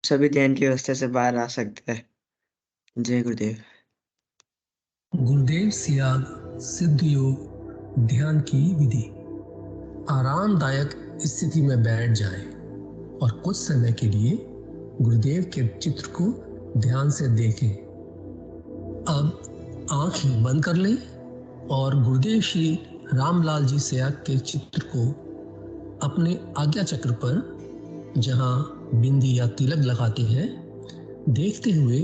सभी ध्यान की अवस्था से बाहर आ सकते हैं। जय गुरुदेव। गुरुदेव सियाग सिद्ध योग ध्यान की विधि। आरामदायक स्थिति में बैठ जाएं और कुछ समय के लिए गुरुदेव के चित्र को ध्यान से देखें। अब आंखें बंद कर लें और गुरुदेव श्री रामलाल जी सियाग के चित्र को अपने आज्ञा चक्र पर, जहां बिंदी या तिलक लगाते हैं, देखते हुए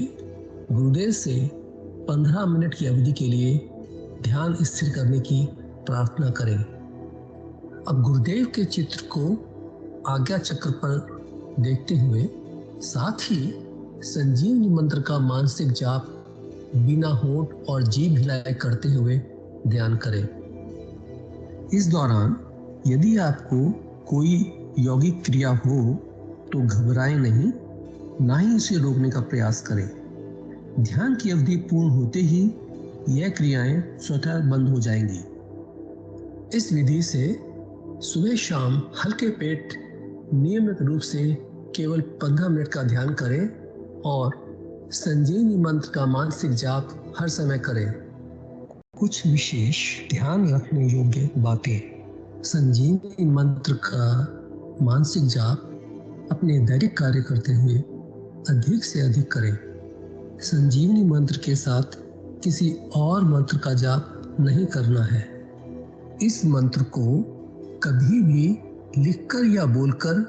गुरुदेव से 15 मिनट की अवधि के लिए ध्यान स्थिर करने की प्रार्थना करें। अब गुरुदेव के चित्र को आज्ञा चक्र पर देखते हुए साथ ही संजीवनी मंत्र का मानसिक जाप बिना होंठ और जीभ हिलाए करते हुए ध्यान करें। इस दौरान यदि आपको कोई यौगिक क्रिया हो तो घबराएं नहीं, ना ही उसे रोकने का प्रयास करें। ध्यान की अवधि पूर्ण होते ही यह क्रियाएं स्वतः बंद हो जाएंगी। इस विधि से सुबह शाम हल्के पेट नियमित रूप से केवल 15 मिनट का ध्यान करें और संजीवनी मंत्र का मानसिक जाप हर समय करें। कुछ विशेष ध्यान रखने योग्य बातें। संजीवनी मंत्र का मानसिक जाप अपने दैनिक कार्य करते हुए अधिक से अधिक करें। संजीवनी मंत्र के साथ किसी और मंत्र का जाप नहीं करना है। इस मंत्र को कभी भी लिखकर या बोलकर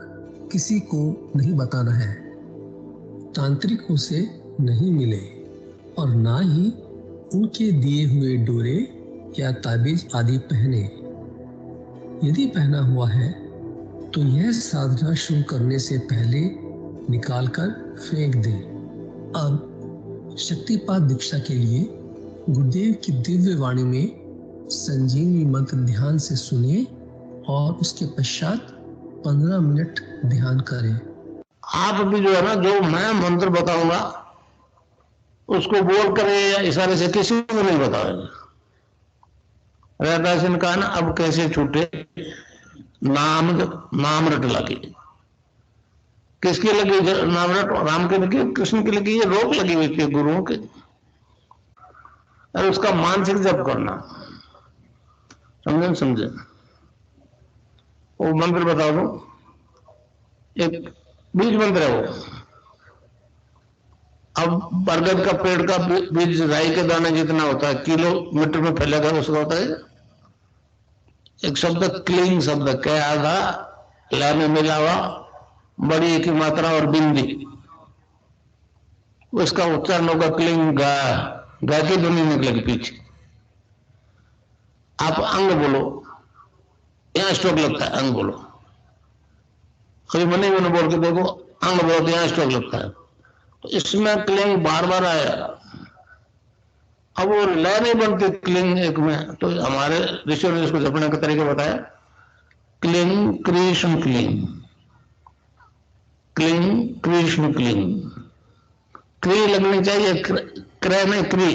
किसी को नहीं बताना है। तांत्रिकों से नहीं मिले और ना ही उनके दिए हुए डोरे या ताबीज आदि पहने। यदि पहना हुआ है तो यह साधना शुरू करने से पहले निकालकर फेंक दें। अब शक्तिपात दीक्षा के लिए गुरुदेव की दिव्य वाणी में संजीवनी मंत्र ध्यान से सुनिए और उसके पश्चात 15 मिनट ध्यान करें। आप भी जो है ना, जो मैं मंत्र बताऊंगा उसको बोल कर या इशारे से किसी को नहीं बताओगे। रहता सिंह कहा ना, अब कैसे छूटे नाम रट लगी। किसकी लगी नाम रट? राम की लगी, कृष्ण की लगी, ये रोक लगी हुई थी गुरुओं के। और उसका मानसिक जप करना, समझे? वो मंत्र बता दो, एक बीज मंत्र है वो। अब बरगद का पेड़ का बीज राई के दाने जितना होता है, किलोमीटर में फैलेगा, उसका होता है एक शब्द क्लीन शब्द, क्या आधा ला में मिला हुआ, बड़ी की मात्रा और बिंदी, उसका उच्चारण होगा क्लीन गा। गा की ध्वनि निकलेगी पीछे। आप अंग बोलो, यहां स्ट्रोक लगता है, अंग बोलो। कभी मनी मैंने बोल के देखो, अंग बोलो तो यहां स्ट्रोक लगता है। तो इसमें क्लिंग बार बार आया। अब वो लय नहीं बनती क्लिंग एक में, तो हमारे ऋषियों ने इसको जपने का तरीका बताया। Cling Krishna cling, cling Krishna cling. क्री लगनी चाहिए, क्रय में क्री।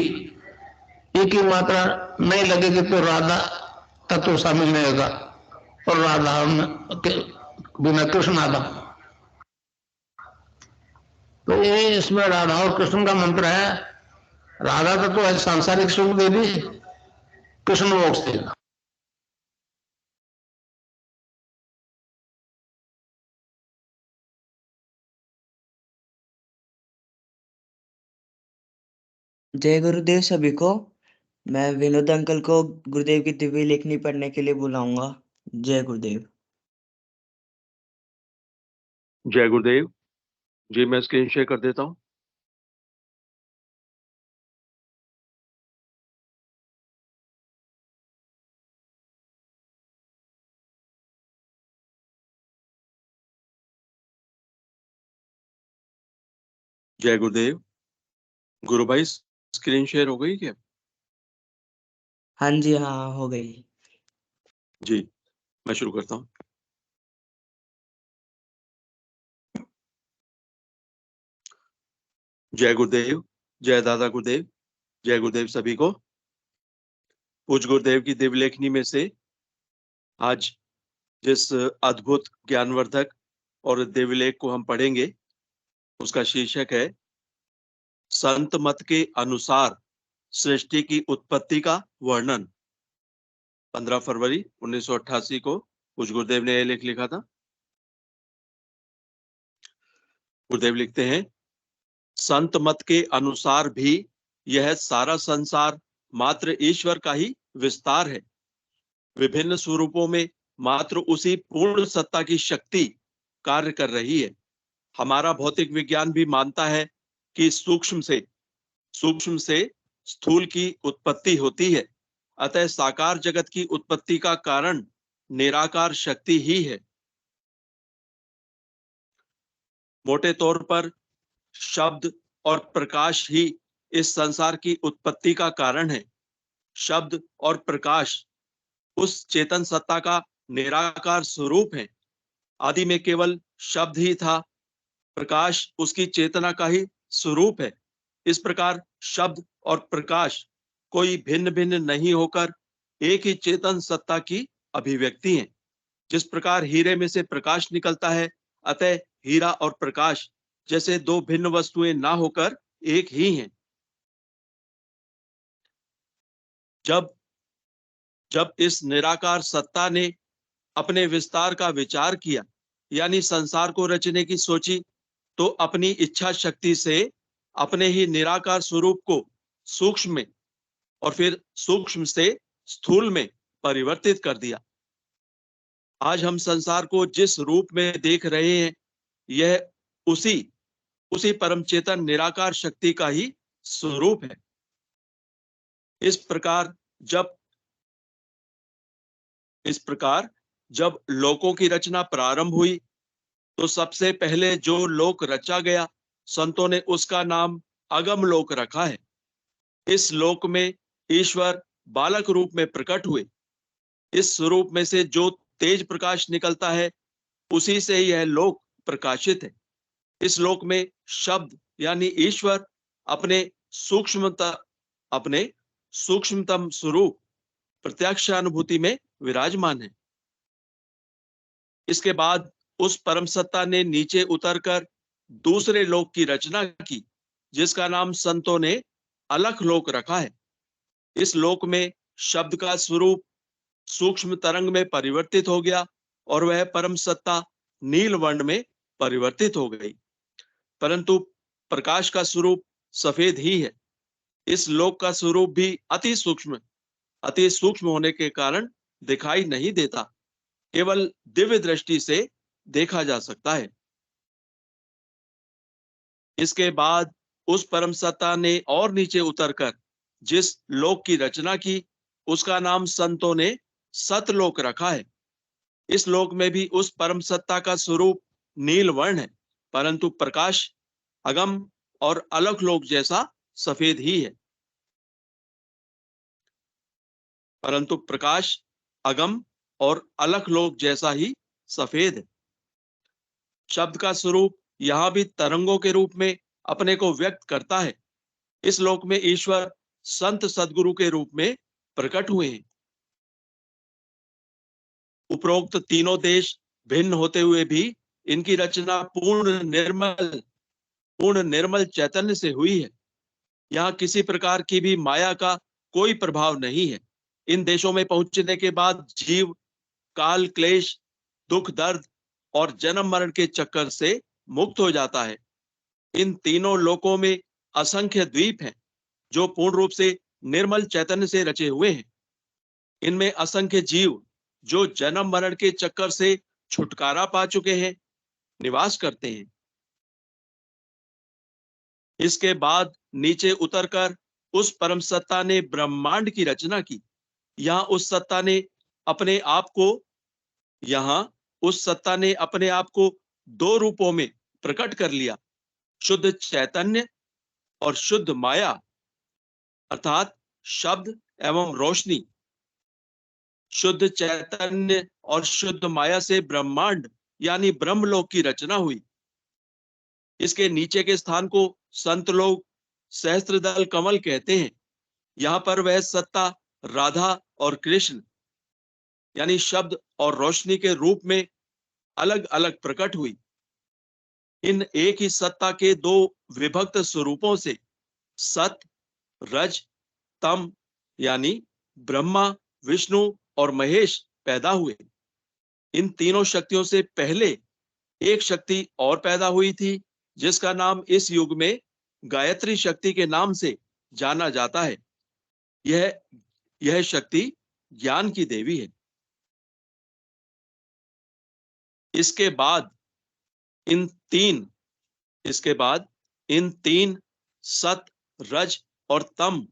एक ही मात्रा नहीं लगेगी तो राधा तत्व शामिल नहीं होगा, और राधा के बिना कृष्ण आधा। तो ये इसमें राधा और कृष्ण का मंत्र है। राधा तत्व है सांसारिक सुख देगी, कृष्ण मोक्ष देगा। जय गुरुदेव सभी को। मैं विनोद अंकल को गुरुदेव की दिव्य लेखनी पढ़ने के लिए बुलाऊंगा। जय गुरुदेव। जय गुरुदेव जी। मैं स्क्रीन शेयर कर देता हूं। जय गुरुदेव। गुरु भाई स्क्रीन शेयर हो गई क्या? हाँ जी, हाँ हो गई जी। मैं शुरू करता हूं। जय गुरुदेव, जय दादा गुरुदेव, जय गुरुदेव सभी को। पूज्य गुरुदेव की दिव्य लेखनी में से आज जिस अद्भुत ज्ञानवर्धक और दिव्य लेख को हम पढ़ेंगे उसका शीर्षक है संत मत के अनुसार सृष्टि की उत्पत्ति का वर्णन। 15 फरवरी 1988 को पूज्य गुरुदेव ने यह लेख लिखा था। गुरुदेव लिखते हैं, संत मत के अनुसार भी यह सारा संसार मात्र ईश्वर का ही विस्तार है। विभिन्न स्वरूपों में मात्र उसी पूर्ण सत्ता की शक्ति कार्य कर रही है। हमारा भौतिक विज्ञान भी मानता है कि सूक्ष्म से स्थूल की उत्पत्ति होती है। अतः साकार जगत की उत्पत्ति का कारण निराकार शक्ति ही है। मोटे तौर पर शब्द और प्रकाश ही इस संसार की उत्पत्ति का कारण है। शब्द और प्रकाश उस चेतन सत्ता का निराकार स्वरूप है। आदि में केवल शब्द ही था, प्रकाश उसकी चेतना का ही स्वरूप है। इस प्रकार शब्द और प्रकाश कोई भिन्न भिन्न नहीं होकर एक ही चेतन सत्ता की अभिव्यक्ति है। जिस प्रकार हीरे में से प्रकाश निकलता है, अतः हीरा और प्रकाश जैसे दो भिन्न वस्तुएं ना होकर एक ही हैं। जब इस निराकार सत्ता ने अपने विस्तार का विचार किया, यानी संसार को रचने की सोची, तो अपनी इच्छा शक्ति से अपने ही निराकार स्वरूप को सूक्ष्म में और फिर सूक्ष्म से स्थूल में परिवर्तित कर दिया। आज हम संसार को जिस रूप में देख रहे हैं, यह उसी परम चेतन निराकार शक्ति का ही स्वरूप है। इस प्रकार जब लोकों की रचना प्रारंभ हुई, तो सबसे पहले जो लोक रचा गया, संतों ने उसका नाम अगम लोक रखा है। इस लोक में ईश्वर बालक रूप में प्रकट हुए। इस स्वरूप में से जो तेज प्रकाश निकलता है, उसी से यह लोक प्रकाशित है। इस लोक में शब्द यानी ईश्वर अपने सूक्ष्मतम स्वरूप प्रत्यक्ष अनुभूति में विराजमान है। इसके बाद उस परम सत्ता ने नीचे उतरकर दूसरे लोक की रचना की, जिसका नाम संतों ने अलख लोक रखा है। इस लोक में शब्द का स्वरूप सूक्ष्म तरंग में परिवर्तित हो गया और वह परम सत्ता नील वर्ण में परिवर्तित हो गई, परंतु प्रकाश का स्वरूप सफेद ही है। इस लोक का स्वरूप भी अति सूक्ष्म होने के कारण दिखाई नहीं देता, केवल दिव्य दृष्टि से देखा जा सकता है। इसके बाद उस परम सत्ता ने और नीचे उतरकर जिस लोक की रचना की, उसका नाम संतों ने सतलोक रखा है। इस लोक में भी उस परम सत्ता का स्वरूप नील वर्ण है, परंतु प्रकाश अगम और अलख लोक जैसा सफेद ही है। परंतु प्रकाश अगम और अलख लोक जैसा ही सफेद है। शब्द का स्वरूप यहां भी तरंगों के रूप में अपने को व्यक्त करता है। इस लोक में ईश्वर संत सदगुरु के रूप में प्रकट हुए हैं। उपरोक्त तीनों देश भिन्न होते हुए भी इनकी रचना पूर्ण निर्मल चैतन्य से हुई है। यहाँ किसी प्रकार की भी माया का कोई प्रभाव नहीं है। इन देशों में पहुंचने के बाद जीव काल क्लेश, दुख दर्द और जन्म मरण के चक्कर से मुक्त हो जाता है। इन तीनों लोकों में असंख्य द्वीप हैं, जो पूर्ण रूप से निर्मल चैतन्य से रचे हुए हैं। इनमें असंख्य जीव जो जन्म मरण के चक्कर से छुटकारा पा चुके हैं, निवास करते हैं। इसके बाद नीचे उतरकर उस परम सत्ता ने ब्रह्मांड की रचना की। यहाँ उस सत्ता ने अपने आप को दो रूपों में प्रकट कर लिया, शुद्ध चैतन्य और शुद्ध माया, अर्थात शब्द एवं रोशनी। शुद्ध चैतन्य और शुद्ध माया से ब्रह्मांड यानी ब्रह्मलोक की रचना हुई। इसके नीचे के स्थान को संत लोग सहस्त्रदल कमल कहते हैं। यहाँ पर वह सत्ता राधा और कृष्ण यानी शब्द और रोशनी के रूप में अलग अलग प्रकट हुई। इन एक ही सत्ता के दो विभक्त स्वरूपों से सत, रज, तम यानी ब्रह्मा, विष्णु और महेश पैदा हुए। इन तीनों शक्तियों से पहले एक शक्ति और पैदा हुई थी, जिसका नाम इस युग में गायत्री शक्ति के नाम से जाना जाता है। यह शक्ति ज्ञान की देवी है। इसके बाद इन तीन सत, रज और तम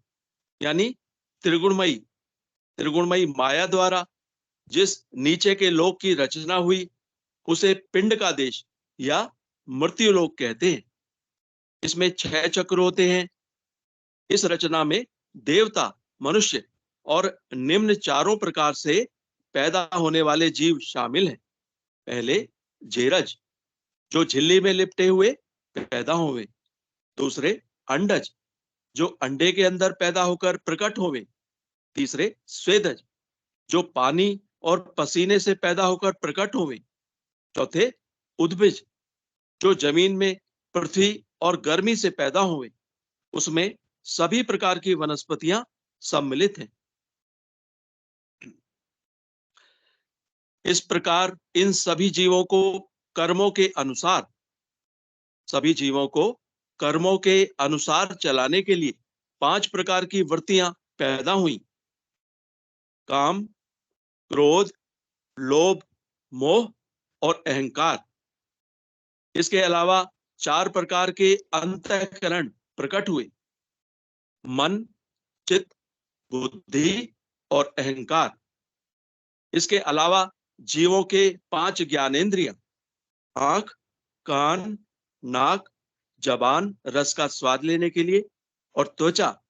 यानी त्रिगुणमयी माया द्वारा जिस नीचे के लोक की रचना हुई, उसे पिंड का देश या मृत्यु लोक कहते हैं। इसमें 6 चक्र होते हैं। इस रचना में देवता, मनुष्य और निम्न चारों प्रकार से पैदा होने वाले जीव शामिल हैं। पहले जेरज, जो झिल्ली में लिपटे हुए पैदा होवे। दूसरे अंडज, जो अंडे के अंदर पैदा होकर प्रकट होवे। तीसरे स्वेदज, जो पानी और पसीने से पैदा होकर प्रकट होवे। चौथे उद्भिज, जो जमीन में पृथ्वी और गर्मी से पैदा होवे। उसमें सभी प्रकार की वनस्पतियां सम्मिलित हैं। इस प्रकार इन सभी जीवों को कर्मों के अनुसार चलाने के लिए 5 प्रकार की वृत्तियां पैदा हुई। काम, क्रोध, लोभ, मोह और अहंकार। इसके अलावा 4 प्रकार के अंतःकरण प्रकट हुए। मन, चित्त, बुद्धि और अहंकार। इसके अलावा जीवों के 5 ज्ञानेंद्रियां, आंख, कान, नाक, जबान रस का स्वाद लेने के लिए और त्वचा।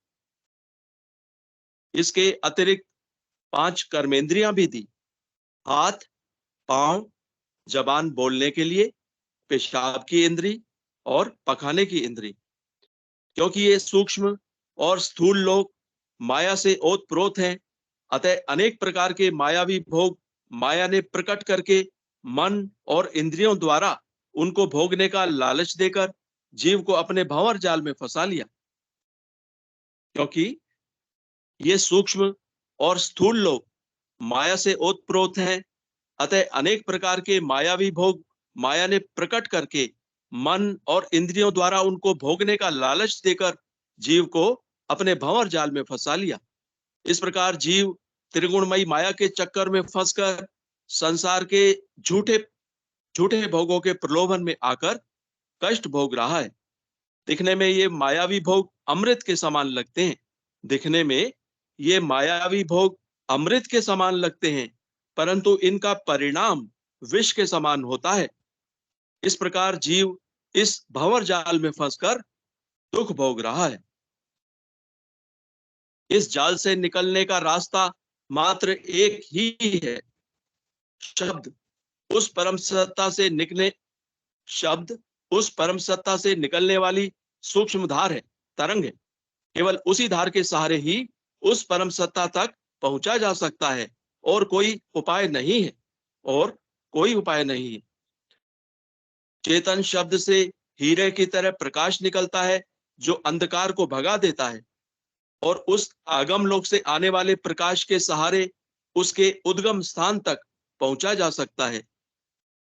इसके अतिरिक्त 5 कर्मेंद्रियां भी दी। हाथ, पांव, जबान बोलने के लिए, पेशाब की इंद्री और पखाने की इंद्री। क्योंकि ये सूक्ष्म और स्थूल लोक माया से ओतप्रोत हैं, अतः अनेक प्रकार के मायावी भोग माया ने प्रकट करके मन और इंद्रियों द्वारा उनको भोगने का लालच देकर जीव को अपने भंवर जाल में फंसा लिया। क्योंकि ये सूक्ष्म और स्थूल लोक माया से ओतप्रोत हैं, अतः अनेक प्रकार के मायावी भोग माया ने प्रकट करके मन और इंद्रियों द्वारा उनको भोगने का लालच देकर जीव को अपने भंवर जाल में फंसा लिया। इस प्रकार जीव त्रिगुणमयी माया के चक्कर में फंसकर संसार के झूठे भोगों के प्रलोभन में आकर कष्ट भोग रहा है। दिखने में ये मायावी भोग अमृत के समान लगते हैं, परंतु इनका परिणाम विष के समान होता है। इस प्रकार जीव इस भंवर जाल में फंसकर दुख भोग रहा है। इस जाल से निकलने का रास्ता मात्र एक ही है। शब्द उस परम सत्ता से निकलने वाली सूक्ष्म धार है, तरंग है। केवल उसी धार के सहारे ही उस परम सत्ता तक पहुंचा जा सकता है और कोई उपाय नहीं है। चेतन शब्द से हीरे की तरह प्रकाश निकलता है, जो अंधकार को भगा देता है और उस आगम लोक से आने वाले प्रकाश के सहारे उसके उद्गम स्थान तक पहुंचा जा सकता है।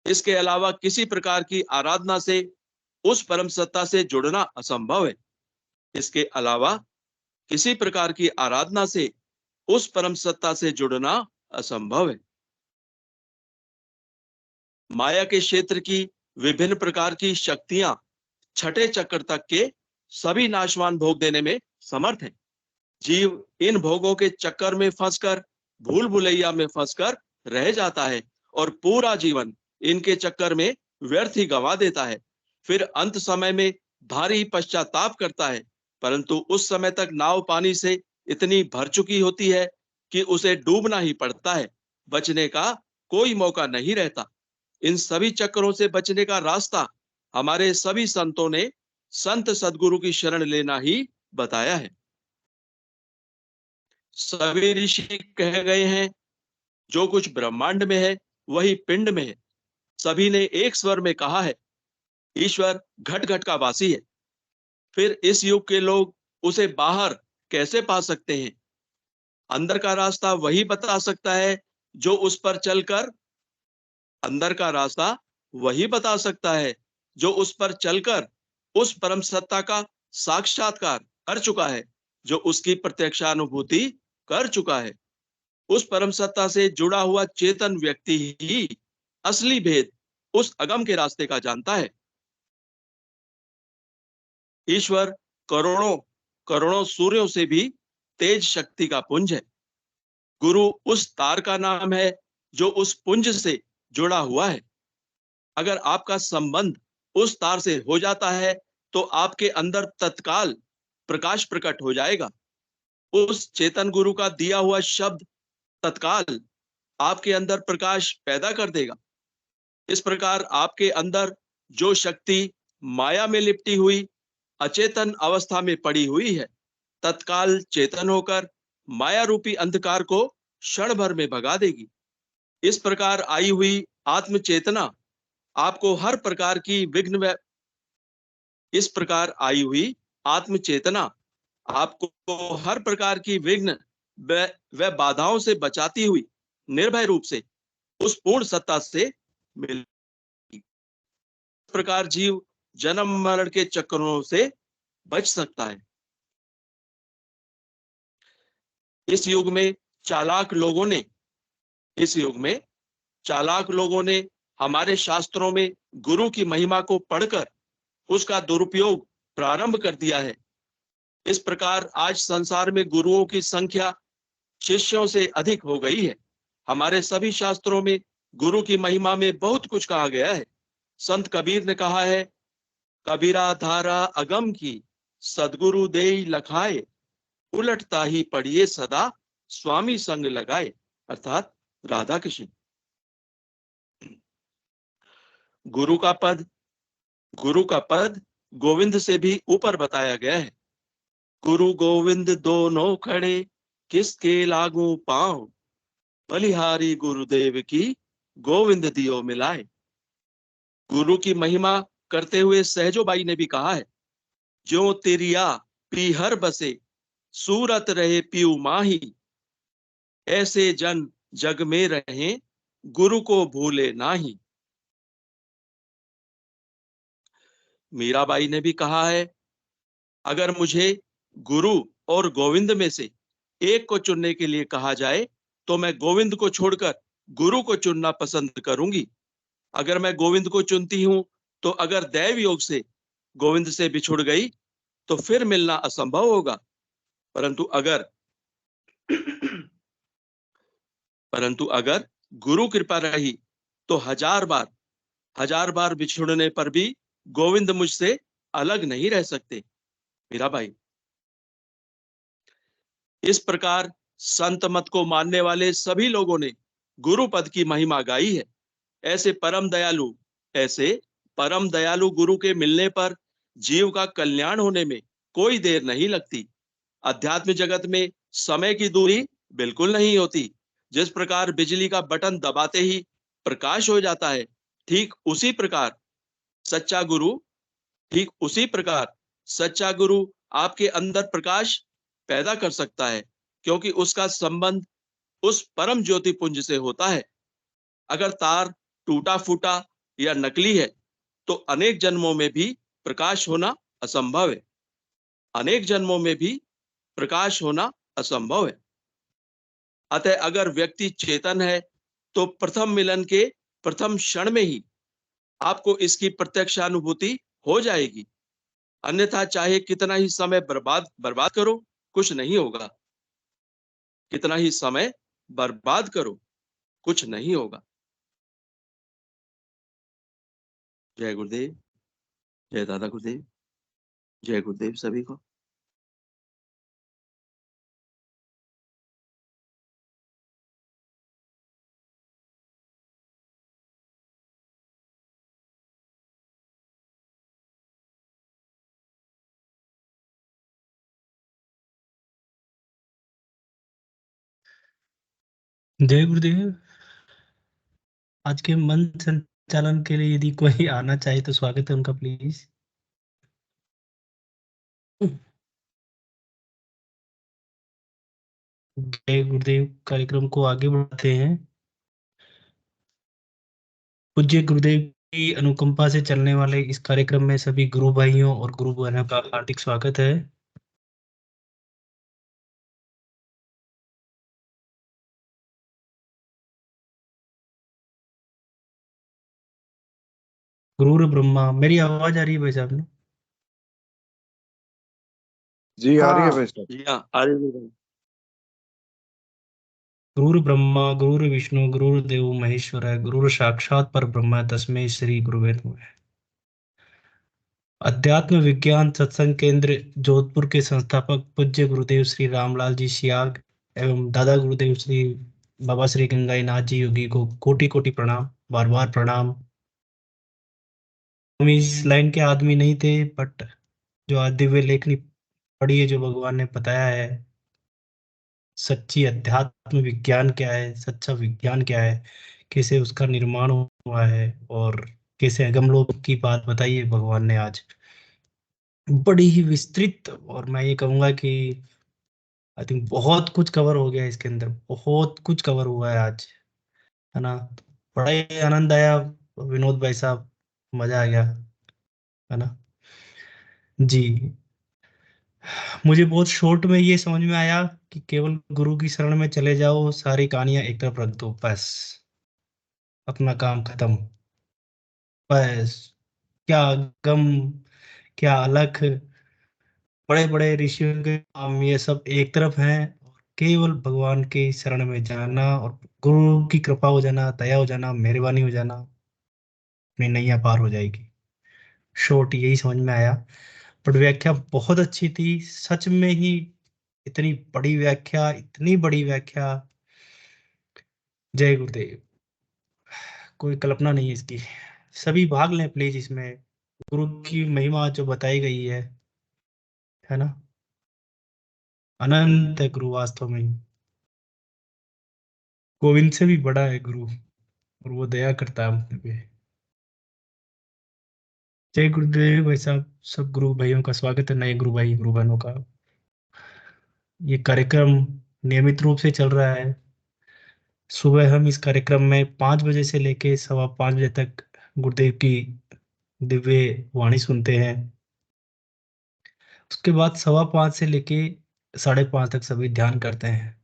इसके अलावा किसी प्रकार की आराधना से उस परम सत्ता से जुड़ना असंभव है। माया के क्षेत्र की विभिन्न प्रकार की शक्तियां 6ठे चक्र तक के सभी नाशवान भोग देने में समर्थ हैं। जीव इन भोगों के चक्कर में फंसकर भूल भुलैया में फंसकर रह जाता है और पूरा जीवन इनके चक्कर में व्यर्थ ही गंवा देता है। फिर अंत समय में भारी पश्चाताप करता है, परंतु उस समय तक नाव पानी से इतनी भर चुकी होती है कि उसे डूबना ही पड़ता है, बचने का कोई मौका नहीं रहता। इन सभी चक्करों से बचने का रास्ता हमारे सभी संतों ने संत सदगुरु की शरण लेना ही बताया है। सभी ऋषि कह गए हैं, जो कुछ ब्रह्मांड में है वही पिंड में है। सभी ने एक स्वर में कहा है, ईश्वर घट घट का वासी है। फिर इस युग के लोग उसे बाहर कैसे पा सकते हैं? अंदर का रास्ता वही बता सकता है जो उस पर चलकर अंदर का रास्ता वही बता सकता है जो उस पर चलकर उस परम सत्ता का साक्षात्कार कर चुका है, जो उसकी प्रत्यक्षानुभूति कर चुका है। उस परम सत्ता से जुड़ा हुआ चेतन व्यक्ति ही असली भेद उस अगम के रास्ते का जानता है। ईश्वर करोड़ों करोड़ों सूर्यों से भी तेज शक्ति का पुंज है। गुरु उस तार का नाम है जो उस पुंज से जुड़ा हुआ है। अगर आपका संबंध उस तार से हो जाता है तो आपके अंदर तत्काल प्रकाश प्रकट हो जाएगा। उस चेतन गुरु का दिया हुआ शब्द तत्काल आपके अंदर प्रकाश पैदा कर देगा। इस प्रकार आपके अंदर जो शक्ति माया में लिपटी हुई अचेतन अवस्था में पड़ी हुई है, तत्काल चेतन होकर माया रूपी अंधकार को क्षण भर में भगा देगी। इस प्रकार आई हुई आत्म चेतना आपको हर प्रकार की विघ्न इस प्रकार आई हुई आत्म चेतना आपको हर प्रकार की विघ्न व बाधाओं से बचाती हुई निर्भय रूप से उस पूर्ण सत्ता से मिल प्रकार जीव जन्म मरण के चक्रों से बच सकता है। इस युग में चालाक लोगों ने इस युग में चालाक लोगों ने हमारे शास्त्रों में गुरु की महिमा को पढ़कर उसका दुरुपयोग प्रारंभ कर दिया है। इस प्रकार आज संसार में गुरुओं की संख्या शिष्यों से अधिक हो गई है। हमारे सभी शास्त्रों में गुरु की महिमा में बहुत कुछ कहा गया है। संत कबीर ने कहा है, कबीरा धारा अगम की सदगुरु देई लखाए, उलटता ही पढ़िए सदा स्वामी संग लगाए, अर्थात राधा कृष्ण। गुरु का पद गोविंद से भी ऊपर बताया गया है। गुरु गोविंद दोनों खड़े किसके लागू पांव, बलिहारी गुरुदेव की गोविंद दियो मिलाए। गुरु की महिमा करते हुए सहजोबाई ने भी कहा है, जो तिरिया पीहर बसे सूरत रहे पीऊ माही, ऐसे जन जग में रहे गुरु को भूले नाही। मीराबाई ने भी कहा है, अगर मुझे गुरु और गोविंद में से एक को चुनने के लिए कहा जाए तो मैं गोविंद को छोड़कर गुरु को चुनना पसंद करूंगी। अगर मैं गोविंद को चुनती हूं तो अगर दैव योग से गोविंद से बिछुड़ गई तो फिर मिलना असंभव होगा। परंतु अगर गुरु कृपा रही तो हजार बार बिछुड़ने पर भी गोविंद मुझसे अलग नहीं रह सकते। मेरा भाई, इस प्रकार संत मत को मानने वाले सभी लोगों ने गुरु पद की महिमा गाई है। ऐसे परम दयालु गुरु के मिलने पर जीव का कल्याण होने में कोई देर नहीं लगती। अध्यात्म जगत में समय की दूरी बिल्कुल नहीं होती। जिस प्रकार बिजली का बटन दबाते ही प्रकाश हो जाता है, ठीक उसी प्रकार सच्चा गुरु आपके अंदर प्रकाश पैदा कर सकता है, क्योंकि उसका संबंध उस परम ज्योति पुंज से होता है। अगर तार टूटा फूटा या नकली है तो अनेक जन्मों में भी प्रकाश होना असंभव है। अतः अगर व्यक्ति चेतन है तो प्रथम मिलन के प्रथम क्षण में ही आपको इसकी प्रत्यक्षानुभूति हो जाएगी। अन्यथा चाहे कितना ही समय बर्बाद करो, कुछ नहीं होगा। कितना ही समय बर्बाद करो, कुछ नहीं होगा। जय गुरुदेव, जय दादा गुरुदेव, जय गुरुदेव सभी को। जय गुरुदेव। आज के मंत्र संचालन के लिए यदि कोई आना चाहे तो स्वागत है उनका, प्लीज। जय गुरुदेव। कार्यक्रम को आगे बढ़ाते हैं। पूज्य गुरुदेव की अनुकंपा से चलने वाले इस कार्यक्रम में सभी गुरु भाइयों और गुरु बहनों का हार्दिक स्वागत है। गुरु ब्रह्मा, मेरी आवाज आ रही है भाई साहब ने? जी आ रही है भाई साहब। जी हाँ, अरे गुरु ब्रह्मा गुरु विष्णु गुरु देव महेश्वर है, गुरु साक्षात पर ब्रह्म तस्मै श्री गुरुवे नमः। अध्यात्म विज्ञान सत्संग केंद्र जोधपुर के संस्थापक पूज्य गुरुदेव श्री रामलाल जी सियाग एवं दादा गुरुदेव श्री बाबा श्री गंगाई नाथ जी योगी को कोटि कोटि प्रणाम, बार बार प्रणाम। हम इस लाइन के आदमी नहीं थे, बट जो आज दिव्य लेखनी पढ़ी है, जो भगवान ने बताया है सच्ची अध्यात्म विज्ञान क्या है, सच्चा विज्ञान क्या है, कैसे उसका निर्माण हुआ है और कैसे अगमलोक की बात बताई है भगवान ने आज बड़ी ही विस्तृत। और मैं ये कहूंगा कि आई थिंक बहुत कुछ कवर हो गया इसके अंदर, बहुत कुछ कवर हुआ है आज, है ना। बड़ा ही आनंद आया विनोद भाई साहब, मजा आ गया, है ना जी। मुझे बहुत शॉर्ट में ये समझ में आया कि केवल गुरु की शरण में चले जाओ, सारी कहानियां एक तरफ रख दो, बस अपना काम खत्म। बस क्या गम, क्या अलख, बड़े बड़े ऋषियों के काम, ये सब एक तरफ हैं। और केवल भगवान के शरण में जाना और गुरु की कृपा हो जाना, दया हो जाना, मेहरबानी हो जाना, अपनी नैया पार हो जाएगी। शॉर्ट यही समझ में आया। बट व्याख्या बहुत अच्छी थी सच में ही, इतनी बड़ी व्याख्या, इतनी बड़ी व्याख्या। जय गुरुदेव। कोई कल्पना नहीं है इसकी। सभी भाग लें प्लीज इसमें, गुरु की महिमा जो बताई गई है ना, अनंत है गुरु वास्तव में। गोविंद से भी बड़ा है गुरु, और वो दया करता है हम पे। जय गुरुदेव भाई साहब। सब गुरु भाइयों का स्वागत है, नए गुरु भाई गुरु बहनों का। ये कार्यक्रम नियमित रूप से चल रहा है। सुबह हम इस कार्यक्रम में 5 बजे से लेके 5:15 बजे तक गुरुदेव की दिव्य वाणी सुनते हैं। उसके बाद 5:15 से लेके 5:30 तक सभी ध्यान करते हैं।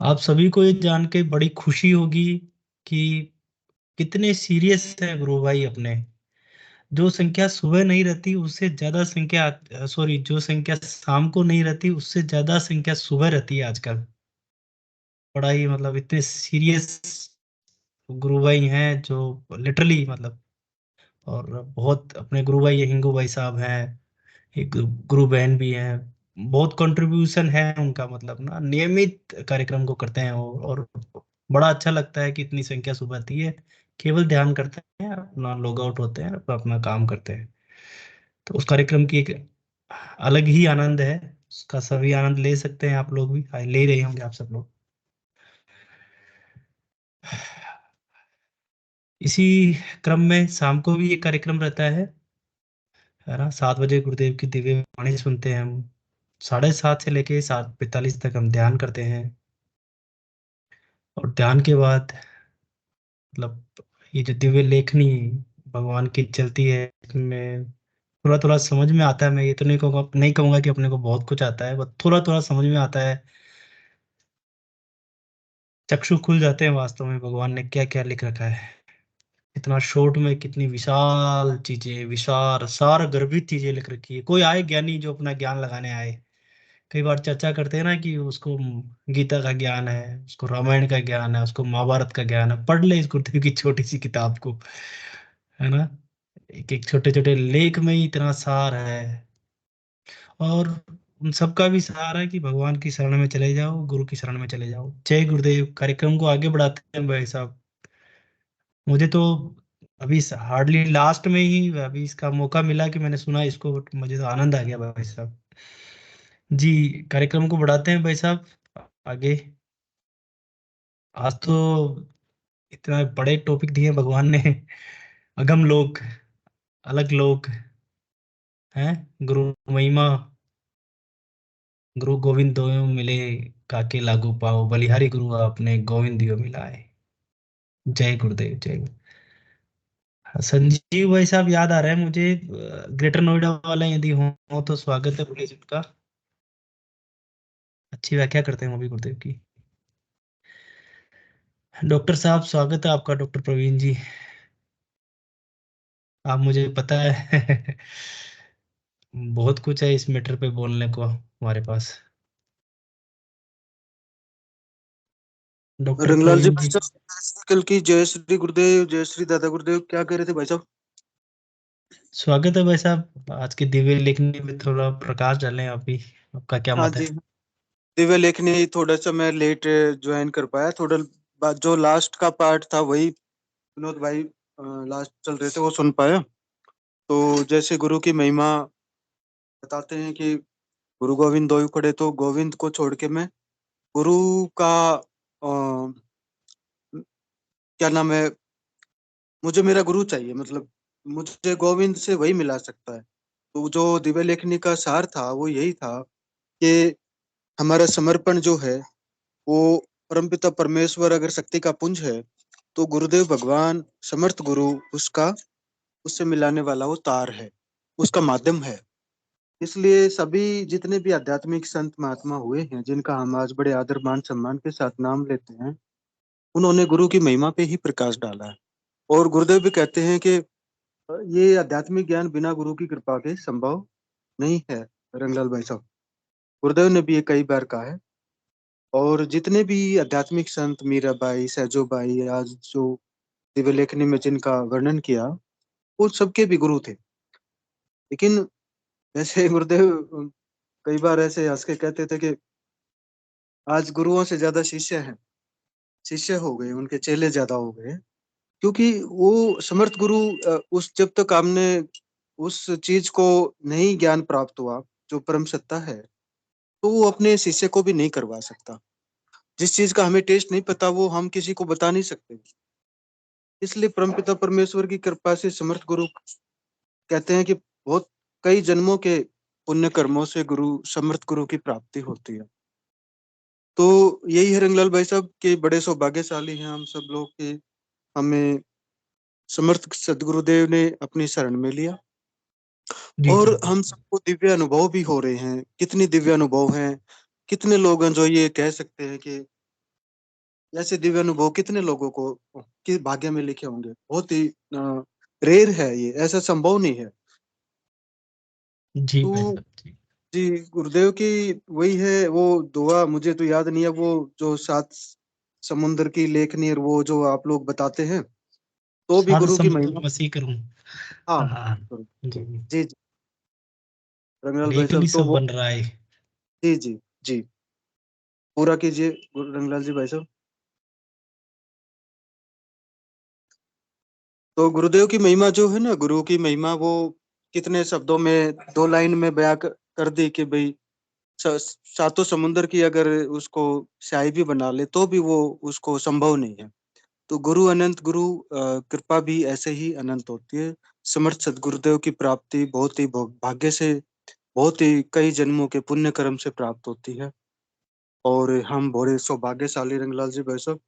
आप सभी को ये जान के बड़ी खुशी होगी कि कितने सीरियस है गुरु भाई अपने। जो संख्या सुबह नहीं रहती उससे ज्यादा संख्या, सॉरी, जो संख्या शाम को नहीं रहती उससे ज्यादा संख्या सुबह रहती है आजकल। बड़ा ही मतलब इतने सीरियस गुरु भाई हैं जो लिटरली मतलब, और बहुत अपने गुरु भाई, ये हिंगू भाई साहब हैं, एक गुरु बहन भी हैं। बहुत कंट्रीब्यूशन है उनका, मतलब ना नियमित कार्यक्रम को करते हैं वो। और बड़ा अच्छा लगता है कि इतनी संख्या सुबह आती है, केवल ध्यान करते हैं, अपना लॉग आउट होते हैं, अपना अपना काम करते हैं। तो उस कार्यक्रम की एक अलग ही आनंद है, उसका सभी आनंद ले सकते हैं। आप लोग भी ले रहे होंगे, आप सब लोग। इसी क्रम में शाम को भी ये कार्यक्रम रहता है ना। 7 बजे गुरुदेव की दिव्य वाणी सुनते हैं हम। 7:30 से लेके 7:45 तक हम ध्यान करते हैं। और ध्यान के बाद मतलब ये जो दिव्य लेखनी भगवान की चलती है, इसमें थोड़ा थोड़ा समझ में आता है। मैं ये तो नहीं कहूंगा कि अपने को बहुत कुछ आता है, बस थोड़ा थोड़ा समझ में आता है। चक्षु खुल जाते हैं वास्तव में भगवान ने क्या क्या लिख रखा है। इतना शॉर्ट में कितनी विशाल चीजें, विशाल सार गर्भित चीजें लिख रखी है। कोई आए ज्ञानी जो अपना ज्ञान लगाने आए। कई बार चर्चा करते हैं ना कि उसको गीता का ज्ञान है, उसको रामायण का ज्ञान है, उसको महाभारत का ज्ञान है। पढ़ ले इस गुरुदेव की छोटी सी किताब को, है ना। एक एक छोटे छोटे लेख में ही इतना सार है। और उन सबका भी सहारा है कि भगवान की शरण में चले जाओ, गुरु की शरण में चले जाओ। जय गुरुदेव। कार्यक्रम को आगे बढ़ाते हैं भाई साहब। मुझे तो अभी हार्डली लास्ट में ही अभी इसका मौका मिला कि मैंने सुना इसको, बट मुझे तो आनंद आ गया भाई साहब। जी, कार्यक्रम को बढ़ाते हैं भाई साहब आगे। आज तो इतना बड़े टॉपिक दिए भगवान ने। अगम लोक, अलग लोक हैं, गुरु महिमा, गुरु गोविंद दोयो मिले, काके लागू पाओ, बलिहारी गुरु आपने गोविंद दियो मिलाए। जय गुरुदेव, जय गुरु। संजीव भाई साहब याद आ रहा है मुझे, ग्रेटर नोएडा वाला यदि हो तो स्वागत है बुलेटिन का। अच्छी व्याख्या करते हैं वो भी गुरुदेव की। डॉक्टर साहब स्वागत है आपका, डॉक्टर प्रवीण जी। आप, मुझे पता है बहुत कुछ है इस मैटर पे बोलने को हमारे पास। डॉक्टर रंगलाल जी प्रवीण भाई जी, साहब, कल की जय श्री गुरुदेव, जय श्री दादा गुरुदेव, क्या कह रहे थे भाई साहब? स्वागत है भाई साहब। आज की दिव्य लेखनी में थोड़ा प्रकाश डालें आप भी, आपका क्या हाँ मत है? जी, दिव्य लेखनी थोड़ा सा मैं लेट ज्वाइन कर पाया, थोड़ा जो लास्ट का पार्ट था वही विनोद भाई लास्ट चल रहे थे वो सुन पाया। तो जैसे गुरु की महिमा बताते हैं कि गुरु गोविंद दोई खड़े, तो गोविंद को छोड़ के मैं गुरु का क्या नाम है, मुझे मेरा गुरु चाहिए, मतलब मुझे गोविंद से वही मिला सकता है। तो जो दिव्य लेखनी का सार था वो यही था कि हमारा समर्पण जो है वो परमपिता परमेश्वर अगर शक्ति का पुंज है, तो गुरुदेव भगवान समर्थ गुरु उसका उससे मिलाने वाला वो तार है, उसका माध्यम है। इसलिए सभी जितने भी आध्यात्मिक संत महात्मा हुए हैं जिनका हम आज बड़े आदर मान सम्मान के साथ नाम लेते हैं, उन्होंने गुरु की महिमा पे ही प्रकाश डाला है। और गुरुदेव भी कहते हैं कि ये आध्यात्मिक ज्ञान बिना गुरु की कृपा के संभव नहीं है। रंगलाल भाई साहब, गुरुदेव ने भी ये कई बार कहा है। और जितने भी आध्यात्मिक संत, मीराबाई, सहजोबाई, आज जो दिव्य लेखनी में जिनका वर्णन किया, वो सबके भी गुरु थे। लेकिन जैसे गुरुदेव कई बार ऐसे हंस के कहते थे कि आज गुरुओं से ज्यादा शिष्य हैं, शिष्य हो गए, उनके चेले ज्यादा हो गए। क्योंकि वो समर्थ गुरु उस जब तक हमने उस चीज को नहीं ज्ञान प्राप्त हुआ जो परम सत्ता है, तो वो अपने शिष्य को भी नहीं करवा सकता। जिस चीज का हमें टेस्ट नहीं पता वो हम किसी को बता नहीं सकते। इसलिए परमपिता परमेश्वर की कृपा से समर्थ गुरु कहते हैं कि बहुत कई जन्मों के पुण्य कर्मों से गुरु समर्थ गुरु की प्राप्ति होती है। तो यही है रंगलाल भाई साहब के बड़े सौभाग्यशाली हैं हम सब लोग कि हमें समर्थ सदगुरुदेव ने अपनी शरण में लिया। जी जी और जी। हम सबको दिव्य अनुभव भी हो रहे हैं। कितनी दिव्य अनुभव हैं, कितने लोग हैं जो ये कह सकते हैं कि ऐसे दिव्य अनुभव कितने लोगों को कि भाग्य में लिखे होंगे। बहुत ही रेयर है, ये ऐसा संभव नहीं है। जी भाई तो साहब जी। जी, गुरुदेव की वही है वो दुआ, मुझे तो याद नहीं है वो जो सात समुद्र की लेखनी और वो जो आप लोग बताते हैं, तो भी साध गुरु की संत महिमा। मसीह करूं। हाँ हाँ। गुरु- जी जी। जी जी, रंगलाल भाई लेखनी साहब तो सब वो। बन रहा है। जी जी जी, पूरा कीजिए रंगलाल जी भाई साहब। तो गुरुदेव की महिमा जो है ना, गुरु की महिमा वो कितने शब्दों में, दो लाइन में बयां कर दी कि भाई सातों समुद्र की अगर उसको स्याही भी बना ले तो भी वो उसको संभव नहीं है। तो गुरु अनंत गुरु कृपा भी ऐसे ही अनंत होती है। समर्थ सदगुरुदेव की प्राप्ति बहुत ही भाग्य से, बहुत ही कई जन्मों के पुण्य कर्म से प्राप्त होती है। और हम बड़े सौभाग्यशाली रंगलाल जी भाई साहब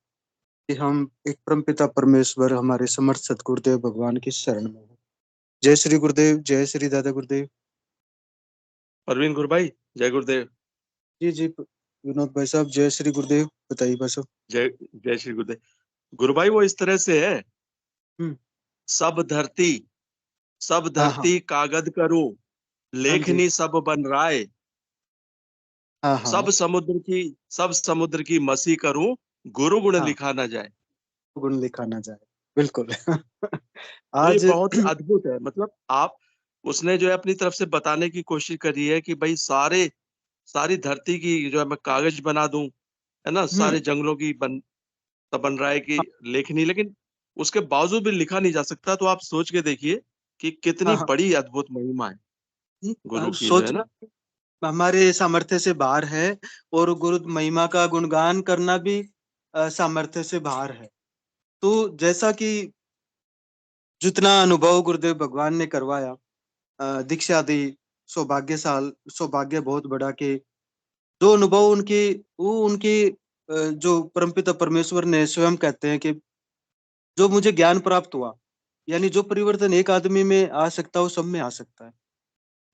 कि हम एक परमपिता परमेश्वर हमारे समर्थ सदगुरुदेव भगवान की शरण में हैं। जय श्री गुरुदेव, जय श्री दादा गुरुदेव। परवीन गुरु भाई, जय गुरुदेव। जी जी, विनोद भाई साहब, जय श्री गुरुदेव। बताइए भाई साहब। जय जय श्री गुरुदेव। गुरु भाई वो इस तरह से है, हम्म। सब धरती, सब हाँ हाँ धरती कागद करूं, हाँ जी। लेखनी सब बन राय, हाँ हाँ सब समुद्र की मसी करूं, गुरु गुण हाँ, लिखा ना जाए। गुण लिखा ना जाए, बिल्कुल। तो ये आज बहुत ही अद्भुत है। मतलब आप, उसने जो है अपनी तरफ से बताने की कोशिश करी है कि भाई सारी धरती की जो है मैं कागज बना दूं, है ना, सारे हम्म। जंगलों की बन रहा है कि लेखनी, लेकिन उसके बावजूद भी लिखा नहीं जा सकता। तो आप सोच के देखिए कि हाँ कितनी हाँ, बड़ी अद्भुत महिमा है गुरु की जो है सोच ना। हमारे सामर्थ्य से बाहर है। और गुरु महिमा का गुणगान करना भी सामर्थ्य से बाहर है। तो जैसा कि जितना अनुभव गुरुदेव भगवान ने करवाया, दीक्षा दी, सौभाग्य बहुत बड़ा के जो अनुभव उनके जो परमपिता परमेश्वर ने स्वयं कहते हैं कि जो मुझे ज्ञान प्राप्त हुआ, यानी जो परिवर्तन एक आदमी में आ सकता है वो सब में आ सकता है।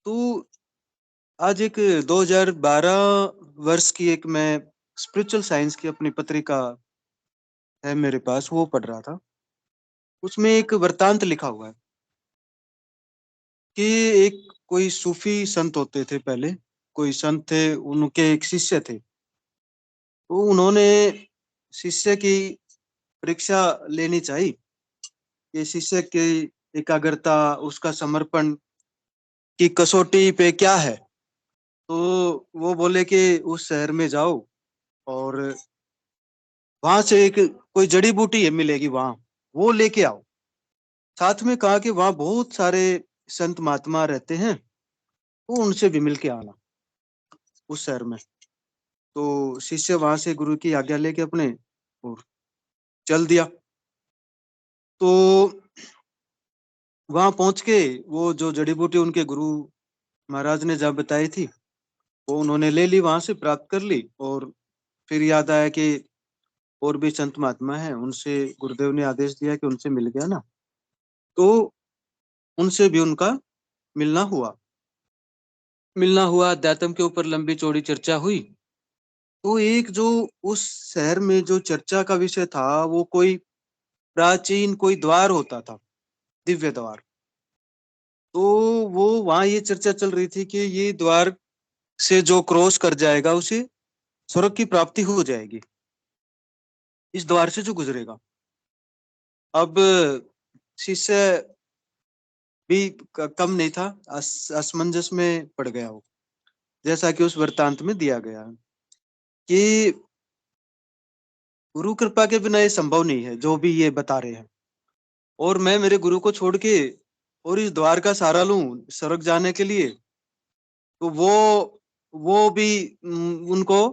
तो आज एक 2012 वर्ष की एक मैं स्पिरिचुअल साइंस की अपनी पत्रिका है मेरे पास, वो पढ़ रहा था। उसमें एक वृत्तांत लिखा हुआ है कि एक कोई सूफी संत होते थे पहले, कोई संत थे, उनके एक शिष्य थे। तो उन्होंने शिष्य की परीक्षा लेनी चाहिए कि शिष्य की एकाग्रता, उसका समर्पण की कसौटी पे क्या है। तो वो बोले कि उस शहर में जाओ और वहां से एक कोई जड़ी बूटी है मिलेगी वहां, वो लेके आओ। साथ में कहा कि वहां बहुत सारे संत महात्मा रहते हैं, तो उनसे भी मिल के आना उस शहर में। तो शिष्य वहां से गुरु की आज्ञा लेके अपने और चल दिया। तो वहां पहुंच के वो जो जड़ी बूटी उनके गुरु महाराज ने जब बताई थी, वो उन्होंने ले ली, वहां से प्राप्त कर ली। और फिर याद आया कि और भी संत महात्मा हैं, उनसे गुरुदेव ने आदेश दिया कि उनसे मिल गया ना, तो उनसे भी उनका मिलना हुआ अध्यात्म के ऊपर लंबी चौड़ी चर्चा हुई। तो एक जो उस शहर में जो चर्चा का विषय था, वो कोई प्राचीन कोई द्वार होता था, दिव्य द्वार। तो वो वहां ये चर्चा चल रही थी कि ये द्वार से जो क्रॉस कर जाएगा उसे स्वर्ग की प्राप्ति हो जाएगी, इस द्वार से जो गुजरेगा। अब शिष्य भी कम नहीं था, असमंजस में पड़ गया वो, जैसा कि उस वृत्तांत में दिया गया है कि गुरु कृपा के बिना ये संभव नहीं है जो भी ये बता रहे हैं। और मैं मेरे गुरु को छोड़ के और इस द्वार का सहारा लूं स्वर्ग जाने के लिए, तो वो भी उनको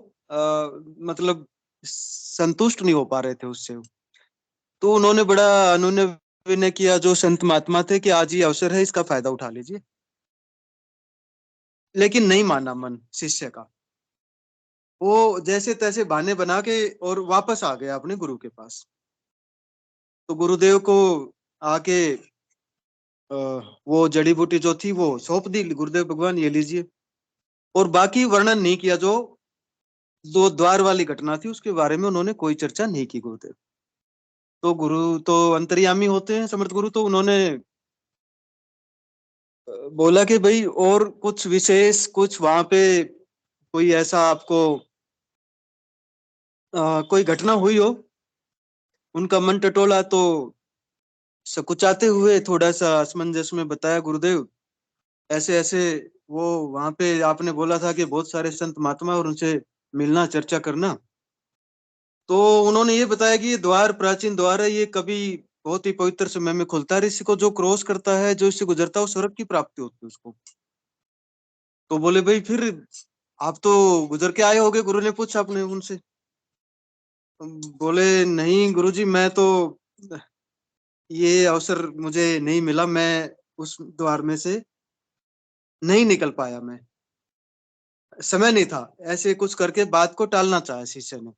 मतलब संतुष्ट नहीं हो पा रहे थे उससे। तो उन्होंने बड़ा अनुनय विनय किया जो संत महात्मा थे कि आज ये अवसर है, इसका फायदा उठा लीजिए। लेकिन नहीं माना मन शिष्य का। वो जैसे तैसे बहाने बना के और वापस आ गया अपने गुरु के पास। तो गुरुदेव को आके वो जड़ी बूटी जो थी वो सौंप दी, गुरुदेव भगवान ये लीजिए। और बाकी वर्णन नहीं किया, जो द्वार वाली घटना थी उसके बारे में उन्होंने कोई चर्चा नहीं की गुरुदेव। तो गुरु तो अंतर्यामी होते हैं, समर्थ गुरु, तो उन्होंने बोला कि भाई और कुछ विशेष कुछ वहां पे कोई ऐसा आपको कोई घटना हुई हो। उनका मन टटोला तो सकुचाते हुए थोड़ा सा असमंजस में बताया, गुरुदेव ऐसे ऐसे वो वहां पे आपने बोला था कि बहुत सारे संत महात्मा और उनसे मिलना चर्चा करना। तो उन्होंने ये बताया कि ये द्वार प्राचीन द्वार है, ये कभी बहुत ही पवित्र समय में खुलता है, इसी को जो क्रॉस करता है, जो इससे गुजरता है, वो स्वर्ग की प्राप्ति होती है उसको। तो बोले भाई फिर आप तो गुजर के आए होगे, गुरु ने पूछा अपने उनसे। बोले नहीं गुरुजी, मैं तो ये अवसर मुझे नहीं मिला, मैं उस द्वार में से नहीं निकल पाया, मैं समय नहीं था, ऐसे कुछ करके बात को टालना चाहा शिष्य ने।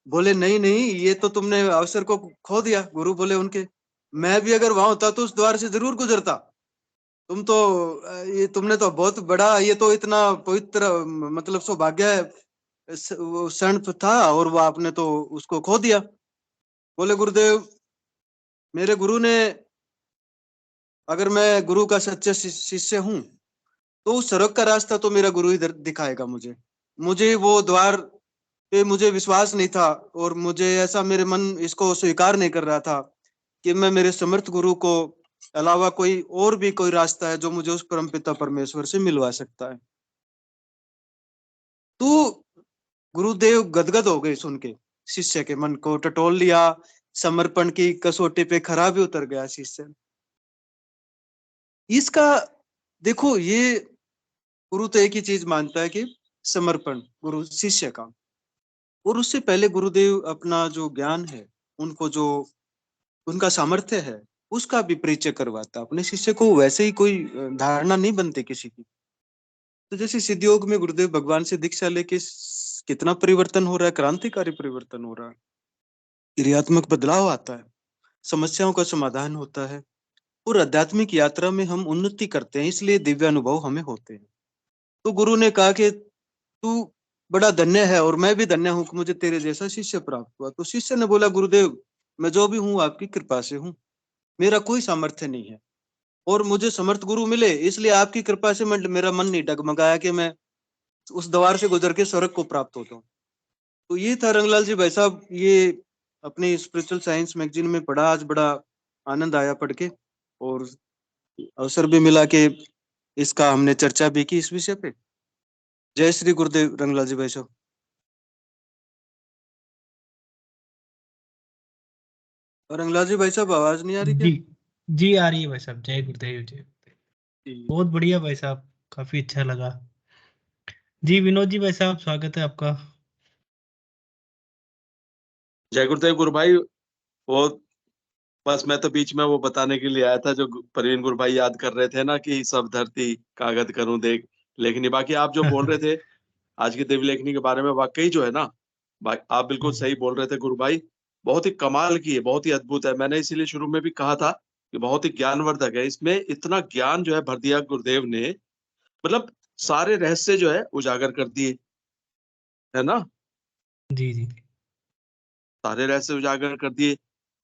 बोले नहीं नहीं, ये तो तुमने अवसर को खो दिया। गुरु बोले उनके, मैं भी अगर वहां होता तो उस द्वार से जरूर गुजरता। तुम तो ये तुमने तो बहुत बड़ा, ये तो इतना पवित्र मतलब सौभाग्य वो क्षण था और वो आपने तो उसको खो दिया। बोले गुरुदेव, मेरे गुरु ने, अगर मैं गुरु का सच्चा शिष्य हूँ तो उस सड़क का रास्ता तो मेरा गुरु ही दिखाएगा मुझे। मुझे वो द्वार पे मुझे विश्वास नहीं था और मुझे ऐसा मेरे मन इसको स्वीकार नहीं कर रहा था कि मैं मेरे समर्थ गुरु को अलावा कोई और भी कोई रास्ता है जो मुझे उस परमपिता परमेश्वर से मिलवा सकता है। तो गुरुदेव गदगद हो गए सुन के, शिष्य के मन को टटोल लिया, समर्पण की कसौटी पे खरा भी उतर गया शिष्य। इसका देखो, ये गुरु तो एक ही चीज मानता है कि समर्पण गुरु शिष्य का। और उससे पहले गुरुदेव अपना जो ज्ञान है उनको जो उनका सामर्थ्य है, उसका भी परिचय करवाता। अपने शिष्य को वैसे ही कोई धारणा नहीं बनती किसी की। तो जैसे सिद्धयोग में गुरुदेव भगवान से दीक्षा लेके कितना परिवर्तन हो रहा है, क्रांतिकारी परिवर्तन हो रहा है, क्रियात्मक बदलाव आता है, समस्याओं का समाधान होता है, और आध्यात्मिक यात्रा में हम उन्नति करते हैं, इसलिए दिव्य अनुभव हमें होते हैं। तो गुरु ने कहा कि तू बड़ा धन्य है और मैं भी धन्य हूं कि मुझे तेरे जैसा शिष्य प्राप्त हुआ। तो शिष्य ने बोला, गुरुदेव मैं जो भी हूँ आपकी कृपा से हूँ, मेरा कोई सामर्थ्य नहीं है, और मुझे समर्थ गुरु मिले इसलिए आपकी कृपा से मेरा मन नहीं डगमगाया कि मैं उस द्वार से गुजर के स्वर्ग को प्राप्त होता हूँ। तो ये था रंगलाल जी भाई साहब, ये अपनी स्पिरिचुअल साइंस मैगजीन में पढ़ा, आज बड़ा आनंद आया पढ़ के, और अवसर भी मिला कि इसका हमने चर्चा भी की इस विषय पे। जय श्री गुरुदेव रंगलाल जी भाई साहब। और रंगलाल जी भाई साहब आवाज नहीं आ रही क्या? जी आ रही है भाई साहब। जय गुरुदेव, जय गुरुदेव। बहुत बढ़िया भाई साहब, काफी अच्छा लगा। जी विनोद जी भाई साहब, स्वागत है आपका। जय गुरुदेव गुरु भाई। वो बस मैं तो बीच में वो बताने के लिए आया था जो प्रवीण गुरु भाई याद कर रहे थे ना कि सब धरती कागज करूं देख लेखनी। बाकी आप जो बोल रहे थे आज की दिव्य लेखनी के बारे में, वाकई जो है ना, आप बिल्कुल सही बोल रहे थे गुरु भाई। बहुत ही कमाल की है, बहुत ही अद्भुत है। मैंने इसीलिए शुरू में भी कहा था कि बहुत ही ज्ञानवर्धक है। इसमें इतना ज्ञान जो है भर दिया गुरुदेव ने, मतलब सारे रहस्य जो है उजागर कर दिए, है ना। जी जी सारे रहस्य उजागर कर दिए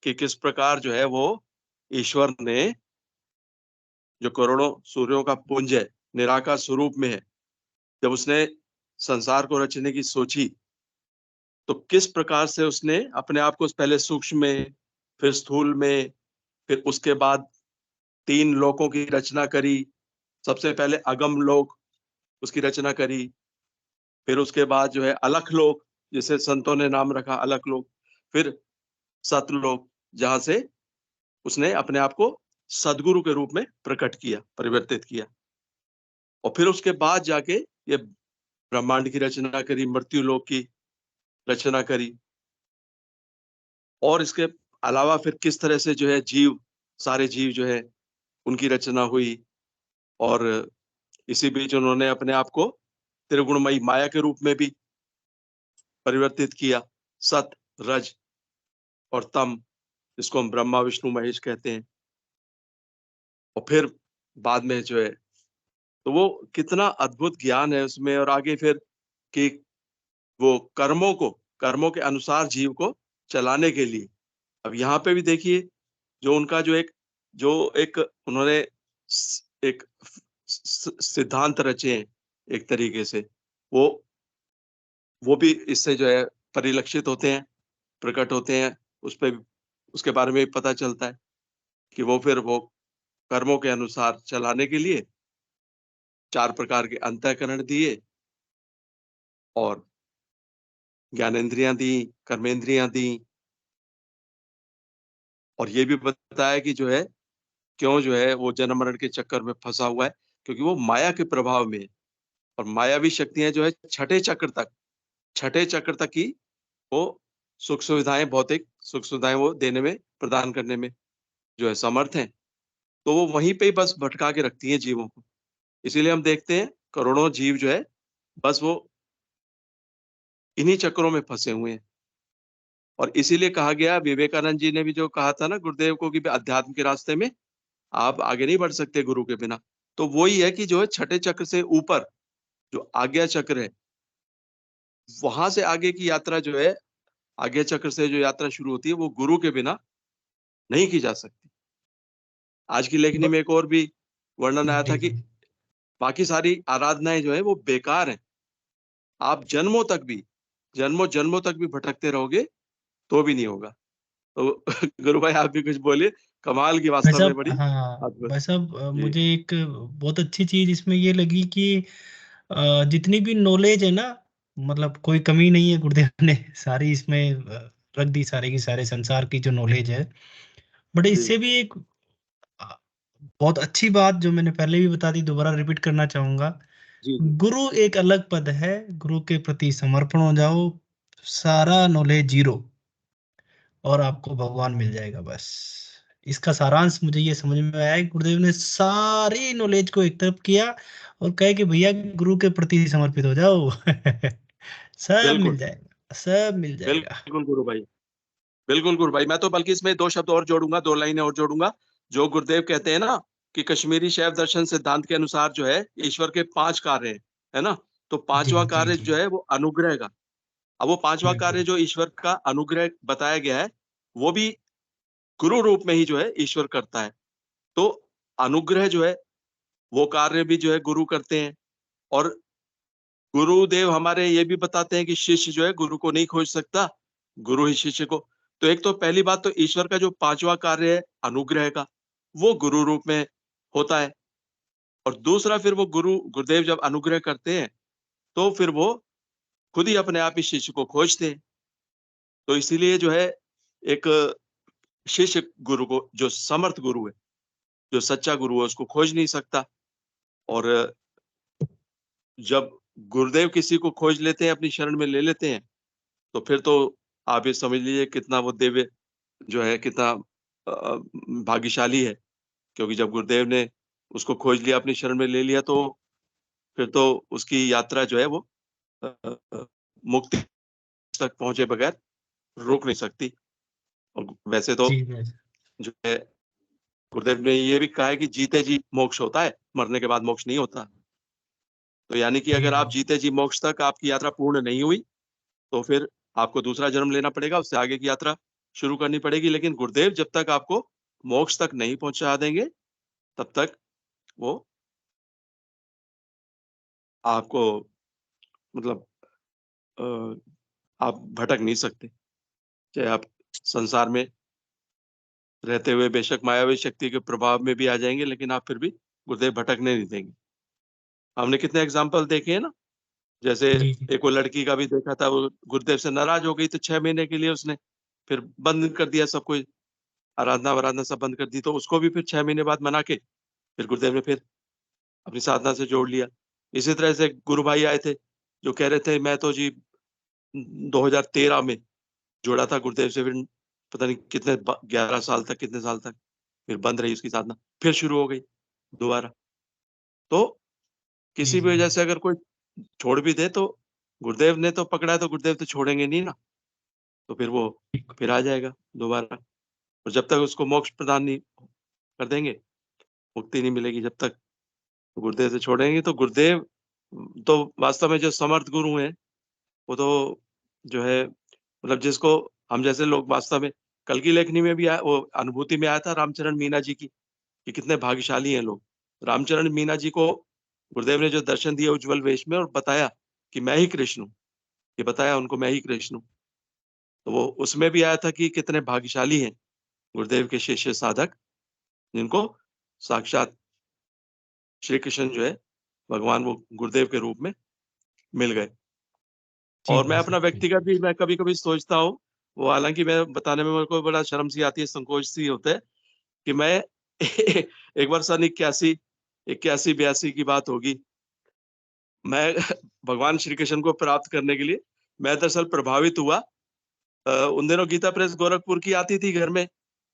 कि किस प्रकार जो है वो ईश्वर ने, जो करोड़ों सूर्यों का पुंज है, निराकार स्वरूप में है, जब उसने संसार को रचने की सोची तो किस प्रकार से उसने अपने आप को पहले सूक्ष्म में, फिर स्थूल में, फिर उसके बाद 3 लोकों की रचना करी। सबसे पहले अगम लोक उसकी रचना करी, फिर उसके बाद जो है अलख लोक, जिसे संतों ने नाम रखा अलख लोक, फिर सतलोक, जहां से उसने अपने आप को सदगुरु के रूप में प्रकट किया, परिवर्तित किया। और फिर उसके बाद जाके ये ब्रह्मांड की रचना करी, मृत्यु लोक की रचना करी। और इसके अलावा फिर किस तरह से जो है जीव, सारे जीव जो है उनकी रचना हुई। और इसी बीच उन्होंने अपने आप को त्रिगुणमयी माया के रूप में भी परिवर्तित किया, सत, रज और तम, जिसको हम ब्रह्मा विष्णु महेश कहते हैं। और फिर बाद में जो है, तो वो कितना अद्भुत ज्ञान है उसमें। और आगे फिर कि वो कर्मों के अनुसार जीव को चलाने के लिए। अब यहाँ पे भी देखिए जो उनका जो एक उन्होंने एक सिद्धांत रचे हैं एक तरीके से, वो भी इससे जो है परिलक्षित होते हैं, प्रकट होते हैं। उसके बारे में भी पता चलता है कि वो कर्मों के अनुसार चलाने के लिए 4 प्रकार के अंतःकरण दिए, और ज्ञानेंद्रियां दी, कर्मेंद्रियां दी। और ये भी बताया कि जो है क्यों जो है वो जन्म मरण के चक्कर में फंसा हुआ है, क्योंकि वो माया के प्रभाव में है। और मायावी शक्तियां जो है छठे चक्र तक की वो सुख सुविधाएं, भौतिक सुख सुविधाएं वो देने में, प्रदान करने में जो है समर्थ हैं। तो वो वहीं पे ही बस भटका के रखती हैं जीवों को। इसीलिए हम देखते हैं करोड़ों जीव जो है बस वो इन्हीं चक्रों में फंसे हुए हैं। और इसीलिए कहा गया, विवेकानंद जी ने भी जो कहा था ना गुरुदेव को, कि अध्यात्म के रास्ते में आप आगे नहीं बढ़ सकते गुरु के बिना। तो वही है कि जो है छठे चक्र से ऊपर जो आज्ञा चक्र है, वहां से आगे की यात्रा जो है, आज्ञा चक्र से जो यात्रा शुरू होती है, वो गुरु के बिना नहीं की जा सकती। आज की लेखनी में एक और भी वर्णन आया था कि बाकी सारी आराधनाएं जो है वो बेकार हैं। आप जन्मों जन्मों तक भी भटकते रहोगे तो भी नहीं होगा। तो गुरु भाई आप भी कुछ बोलिए, कमाल की भाई वास्तव में साहब। बड़ी हाँ अद्भुत। भाई साहब, जी मुझे एक बहुत अच्छी चीज इसमें ये लगी कि जितनी भी नॉलेज है ना, मतलब कोई कमी नहीं है, गुरुदेव ने सारी इसमें रख दी, सारे की सारे संसार की जो नॉलेज है। बट जी इससे भी एक अ, बहुत अच्छी बात जो मैंने पहले भी बता दी, दोबारा रिपीट करना चाहूंगा। जी जी गुरु एक अलग पद है, गुरु के प्रति समर्पण हो जाओ, सारा नॉलेज जीरो। और आपको भगवान मिल जाएगा बस। इसका सारांश मुझे ये समझ में आया कि गुरुदेव ने सारी नॉलेज को एक तरफ किया और कहे कि भैया गुरु के प्रति समर्पित हो जाओ। सब मिल बिल्कुल जाएगा, सब मिल जाएगा। बिल्कुल गुरु भाई, बिल्कुल गुरु भाई। मैं तो बल्कि इसमें 2 शब्द और जोड़ूंगा, 2 लाइनें और जोड़ूंगा। जो गुरुदेव कहते हैं ना कि कश्मीरी शैव दर्शन सिद्धांत के अनुसार जो है ईश्वर के 5 कार्य हैं, है ना? तो जी 5वां जी कार्य जी। जो है वो अनुग्रह का। अब वो 5वां कार्य हम्म। जो ईश्वर का अनुग्रह बताया गया है, वो भी गुरु रूप में ही जो है ईश्वर करता है। तो अनुग्रह जो है वो कार्य भी जो है गुरु करते हैं। और गुरुदेव हमारे ये भी बताते हैं कि शिष्य जो है गुरु को नहीं खोज सकता, गुरु ही शिष्य को। तो एक तो पहली बात तो ईश्वर का जो 5वां कार्य है अनुग्रह का, वो गुरु रूप में होता है। और दूसरा फिर वो गुरुदेव जब अनुग्रह करते हैं तो फिर वो खुद ही अपने आप ही शिष्य को खोजते हैं। तो इसीलिए जो है एक शिष्य गुरु को, जो समर्थ गुरु है, जो सच्चा गुरु है, उसको खोज नहीं सकता। और जब गुरुदेव किसी को खोज लेते हैं, अपनी शरण में ले लेते हैं, तो फिर तो आप ये समझ लीजिए कितना वो दिव्य जो है, कितना भाग्यशाली है। क्योंकि जब गुरुदेव ने उसको खोज लिया, अपनी शरण में ले लिया, तो फिर तो उसकी यात्रा जो है वो अ, मुक्ति तक पहुंचे बगैर रुक नहीं सकती। और वैसे तो जी जी। जो है गुरुदेव ने ये भी कहा है कि जीते जी मोक्ष होता है, मरने के बाद मोक्ष नहीं होता। तो यानी कि जी अगर आप जी। जीते जी मोक्ष तक आपकी यात्रा पूर्ण नहीं हुई, तो फिर आपको दूसरा जन्म लेना पड़ेगा, उससे आगे की यात्रा शुरू करनी पड़ेगी। लेकिन गुरुदेव जब तक आपको मोक्ष तक नहीं पहुंचा देंगे, तब तक वो आपको मतलब आप भटक नहीं सकते। चाहे आप संसार में रहते हुए बेशक मायावी शक्ति के प्रभाव में भी आ जाएंगे, लेकिन आप फिर भी गुरुदेव भटकने नहीं देंगे। हमने कितने एग्जाम्पल देखे हैं ना। जैसे जी जी। एक वो लड़की का भी देखा था, वो गुरुदेव से नाराज हो गई, तो 6 महीने के लिए उसने फिर बंद कर दिया सब कुछ, आराधना वाराधना सब बंद कर दी। तो उसको भी फिर 6 महीने बाद मना के फिर गुरुदेव ने फिर अपनी साधना से जोड़ लिया। इसी तरह से गुरु भाई आए थे, जो कह रहे थे मैं तो जी 2013 में जोड़ा था गुरुदेव से, फिर पता नहीं कितने 11 साल तक, कितने साल तक फिर बंद रही उसकी साधना, फिर शुरू हो गई दोबारा। तो जी किसी भी जी। वजह से अगर कोई छोड़ भी दे, तो गुरुदेव ने तो पकड़ा है, तो गुरुदेव तो छोड़ेंगे नहीं ना। तो फिर वो फिर आ जाएगा दोबारा। और जब तक उसको मोक्ष प्रदान नहीं कर देंगे, मुक्ति नहीं मिलेगी जब तक, गुरुदेव से छोड़ेंगे। तो गुरुदेव तो वास्तव में जो समर्थ गुरु हैं, वो तो जो है मतलब जिसको हम जैसे लोग वास्तव में, कल की लेखनी में भी वो अनुभूति में आया था रामचरण मीना जी की, कि कितने भाग्यशाली हैं लोग। रामचरण मीना जी को गुरुदेव ने जो दर्शन दिए उज्जवल वेश में, और बताया कि मैं ही कृष्ण हूँ, ये बताया उनको मैं ही कृष्ण हूँ। तो वो उसमें भी आया था कि कितने भाग्यशाली हैं गुरुदेव के शिष्य साधक, जिनको साक्षात श्री कृष्ण जो है भगवान, वो गुरुदेव के रूप में मिल गए। जी और मैं जी अपना सर। व्यक्तिगत भी मैं कभी-कभी सोचता हूँ, वो हालाँकि मैं बताने में मेरे को बड़ा शर्म सी आती है, संकोच सी होता है, कि मैं एक बार सन 81-82 की बात होगी। मैं भगवान श्री कृष्ण को प्राप्त करने के लिए मैं दरअसल प्रभावित हुआ। उन दिनों गीता प्रेस गोरखपुर की आती थी घर में,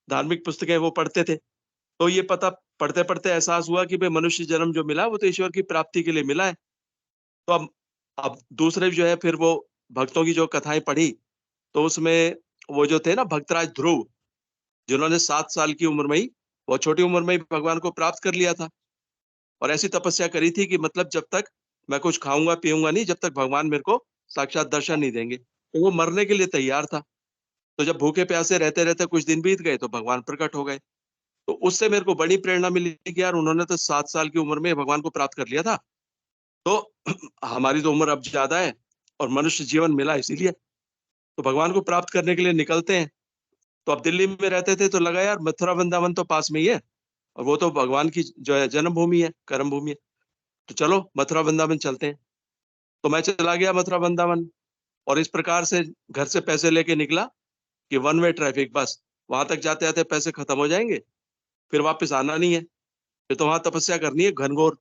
धार्मिक पुस्तकें वो पढ़ते थे। तो ये पता पढ़ते-पढ़ते एहसास हुआ कि भई मनुष्य जन्म जो मिला, वो तो ईश्वर की प्राप्ति के लिए मिला है। तो अब दूसरे जो है फिर वो भक्तों की जो कथाएँ पढ़ी, तो उसमें वो जो थे ना भक्तराज ध्रुव, जिन्होंने 7 साल की उम्र में ही, बहुत छोटी उम्र में ही भगवान को प्राप्त कर लिया था। और ऐसी तपस्या करी थी कि मतलब जब तक मैं कुछ खाऊँगा, पीऊँगा नहीं, जब तक भगवान मेरे को साक्षात दर्शन नहीं देंगे। तो वो मरने के लिए तैयार था। तो जब भूखे-प्यासे रहते-रहते कुछ दिन बीत गए, तो भगवान प्रकट हो गए। तो उससे मेरे को बड़ी प्रेरणा मिली कि यार उन्होंने तो 7 साल की उम्र में भगवान को प्राप्त कर लिया था। तो हमारी तो उम्र अब ज़्यादा है, और मनुष्य जीवन मिला इसीलिए, तो भगवान को प्राप्त करने के लिए निकलते हैं। तो अब दिल्ली में रहते थे, तो लगा यार मथुरा वृंदावन तो पास में ही है, और वो तो भगवान की जो है जन्मभूमि है, कर्म भूमि है। तो चलो मथुरा वृंदावन चलते हैं। तो मैं चला गया मथुरा वृंदावन, और इस प्रकार से घर से पैसे लेके निकला कि वन वे ट्रैफिक बस, वहां तक जाते-जाते पैसे खत्म हो जाएंगे, फिर वापस आना नहीं है। फिर तो वहां तपस्या करनी है घनघोर,